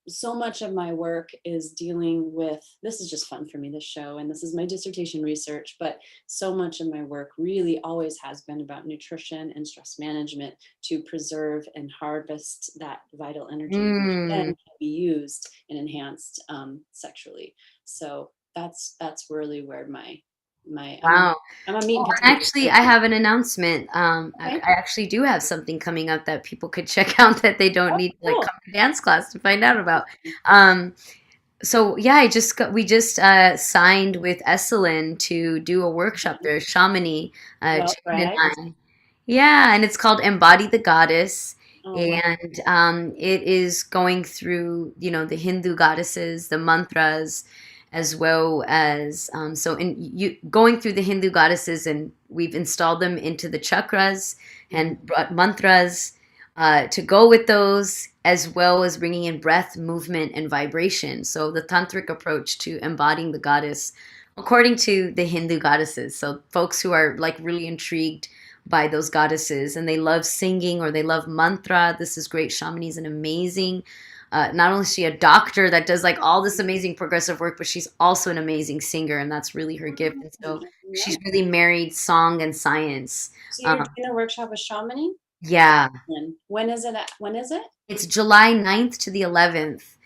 Speaker 1: so much of my work is dealing with this is just fun for me, this show, and this is my dissertation research, but so much of my work really always has been about nutrition and stress management to preserve and harvest that vital energy, which then
Speaker 2: Mm,
Speaker 1: can be used and enhanced sexually. So that's really where my
Speaker 2: wow.
Speaker 1: I'm a meat
Speaker 2: Oh,
Speaker 1: and
Speaker 2: and
Speaker 1: potatoes
Speaker 2: actually,
Speaker 1: kind
Speaker 2: I
Speaker 1: of
Speaker 2: have an announcement.
Speaker 1: okay.
Speaker 2: I actually do have something coming up that people could check out that they don't
Speaker 1: Oh,
Speaker 2: need to like
Speaker 1: cool.
Speaker 2: come to dance class to find out about. Um, so yeah, we just signed with Esalen to do a workshop there, Shamani,
Speaker 1: Well,
Speaker 2: Jane and
Speaker 1: right.
Speaker 2: I. Yeah, and it's called Embody the Goddess.
Speaker 1: Oh, wow.
Speaker 2: And it is going through, the Hindu goddesses, the mantras, as well as going through the Hindu goddesses, and we've installed them into the chakras
Speaker 1: Mhm.
Speaker 2: and brought mantras to go with those, as well as bringing in breath, movement, and vibration. So the tantric approach to embodying the goddess, according to the Hindu goddesses. So folks who are like really intrigued by those goddesses and they love singing or they love mantra, this is great. Shamini is an amazing, not only is she a doctor that does like all this amazing progressive work, but she's also an amazing singer, and that's really her gift. And so she's
Speaker 1: Love.
Speaker 2: really married song and science.
Speaker 1: So you're
Speaker 2: Um,
Speaker 1: doing a workshop with Shamani?
Speaker 2: yeah,
Speaker 1: When is it? When is it?
Speaker 2: it's July 9th to the 11th.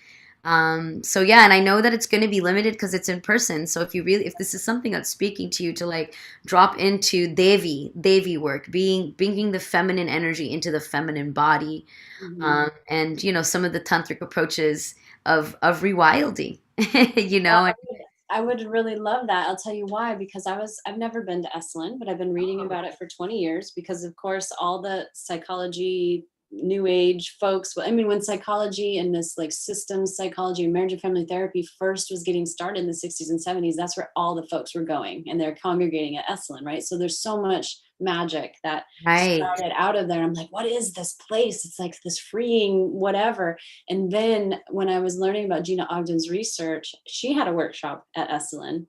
Speaker 2: So yeah, and I know that it's going to be limited because it's in person. So if this is something that's speaking to you to like drop into Devi work, bringing the feminine energy into the feminine body,
Speaker 1: Mhm.
Speaker 2: and some of the tantric approaches of rewilding,
Speaker 1: Well,
Speaker 2: and
Speaker 1: I would really love that. I'll tell you why, because I've never been to Esalen, but I've been reading about it for 20 years because of course all the psychology new age folks, I mean when psychology and this like systems psychology and marriage and family therapy first was getting started in the 60s and 70s, that's where all the folks were going and they're congregating at Esalen, right? So there's so much magic that
Speaker 2: right.
Speaker 1: started out of there. I'm like, what is this place? It's like this freeing whatever. And then when I was learning about Gina Ogden's research, she had a workshop at Esalen,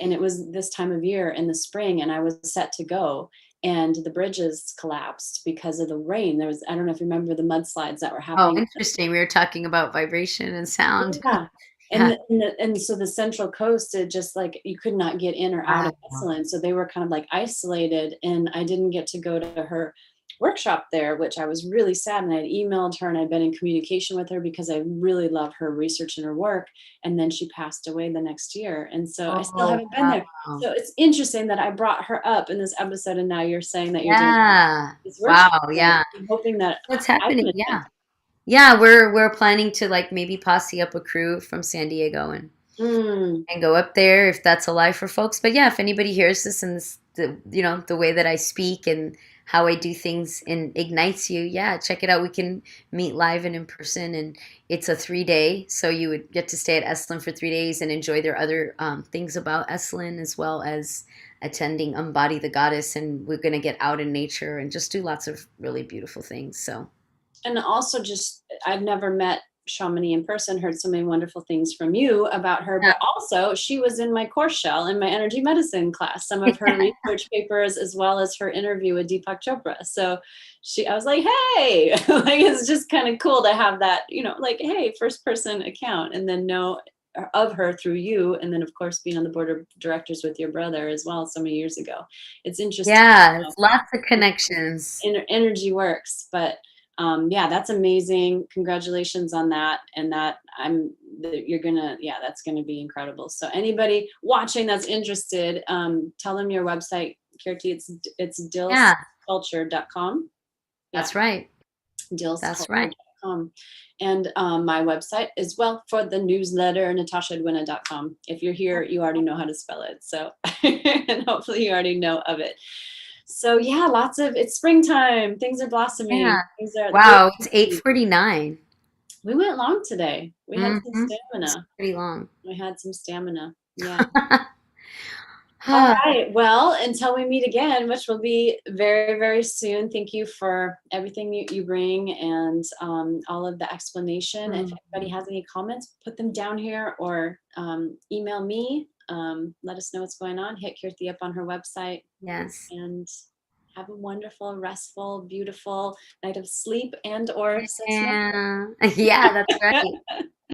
Speaker 1: and it was this time of year in the spring, and I was set to go. And the bridges collapsed because of the rain. There was, I don't know if you remember the mudslides that were
Speaker 2: Oh,
Speaker 1: happening.
Speaker 2: interesting. We were talking about vibration and sound.
Speaker 1: Yeah.
Speaker 2: Yeah.
Speaker 1: And so the Central Coast, it just like you could not get in or out of
Speaker 2: Wow.
Speaker 1: Esalen. So they were kind of like isolated, and I didn't get to go to her workshop there, which I was really sad. And I had emailed her and I'd been in communication with her because I really love her research and her work. And then she passed away the next year. And so I still
Speaker 2: Oh,
Speaker 1: haven't been there.
Speaker 2: wow.
Speaker 1: So it's interesting that I brought her up in this episode. And now you're saying that you're doing
Speaker 2: Yeah.
Speaker 1: this workshop.
Speaker 2: Wow.
Speaker 1: So
Speaker 2: Yeah.
Speaker 1: I'm hoping that
Speaker 2: What's
Speaker 1: I can
Speaker 2: happening?
Speaker 1: attend.
Speaker 2: Yeah. Yeah, we're planning to like maybe posse up a crew from San Diego
Speaker 1: Mm.
Speaker 2: and go up there if that's alive for folks. But yeah, if anybody hears this and the way that I speak and how I do things and ignites you, yeah, check it out. We can meet live and in person, and it's a 3 day, so you would get to stay at Esalen for 3 days and enjoy their other things about Esalen as well as attending Embody the Goddess. And we're gonna get out in nature and just do lots of really beautiful things. So
Speaker 1: And also just I've never met Shamini in person, heard so many wonderful things from you about her,
Speaker 2: yeah,
Speaker 1: but also she was in my course shell in my energy medicine class, some of her research papers as well as her interview with Deepak Chopra. So I was like, hey, like it's just kind of cool to have that, like, hey, first person account and then know of her through you. And then of course being on the board of directors with your brother as well so many years ago. It's interesting,
Speaker 2: yeah, it's lots of connections.
Speaker 1: energy works, but yeah, that's amazing. Congratulations on that. And that you're gonna, yeah, that's gonna be incredible. So anybody watching that's interested, tell them your website, Kirti. It's
Speaker 2: Yeah,
Speaker 1: dillsculpture.com. Yeah,
Speaker 2: that's right. That's right.
Speaker 1: dillsculpture.com. And my website as well for the newsletter, natashaedwina.com. If you're here, you already know how to spell it. So, and hopefully you already know of it. So yeah, it's springtime. Things are blossoming.
Speaker 2: Yeah.
Speaker 1: Things are
Speaker 2: Wow, it's 8:49.
Speaker 1: We went long today. We had some
Speaker 2: Mm-hmm. It's
Speaker 1: stamina.
Speaker 2: pretty long.
Speaker 1: We had some stamina. Yeah. All right. Well, until we meet again, which will be very, very soon. Thank you for everything you bring and all of the explanation. If anybody has any comments, put them down here or email me. Let us know what's going on. Hit Kirti up on her website
Speaker 2: Yes.
Speaker 1: and have a wonderful, restful, beautiful night of sleep and or sex.
Speaker 2: Yeah. Yeah, that's right.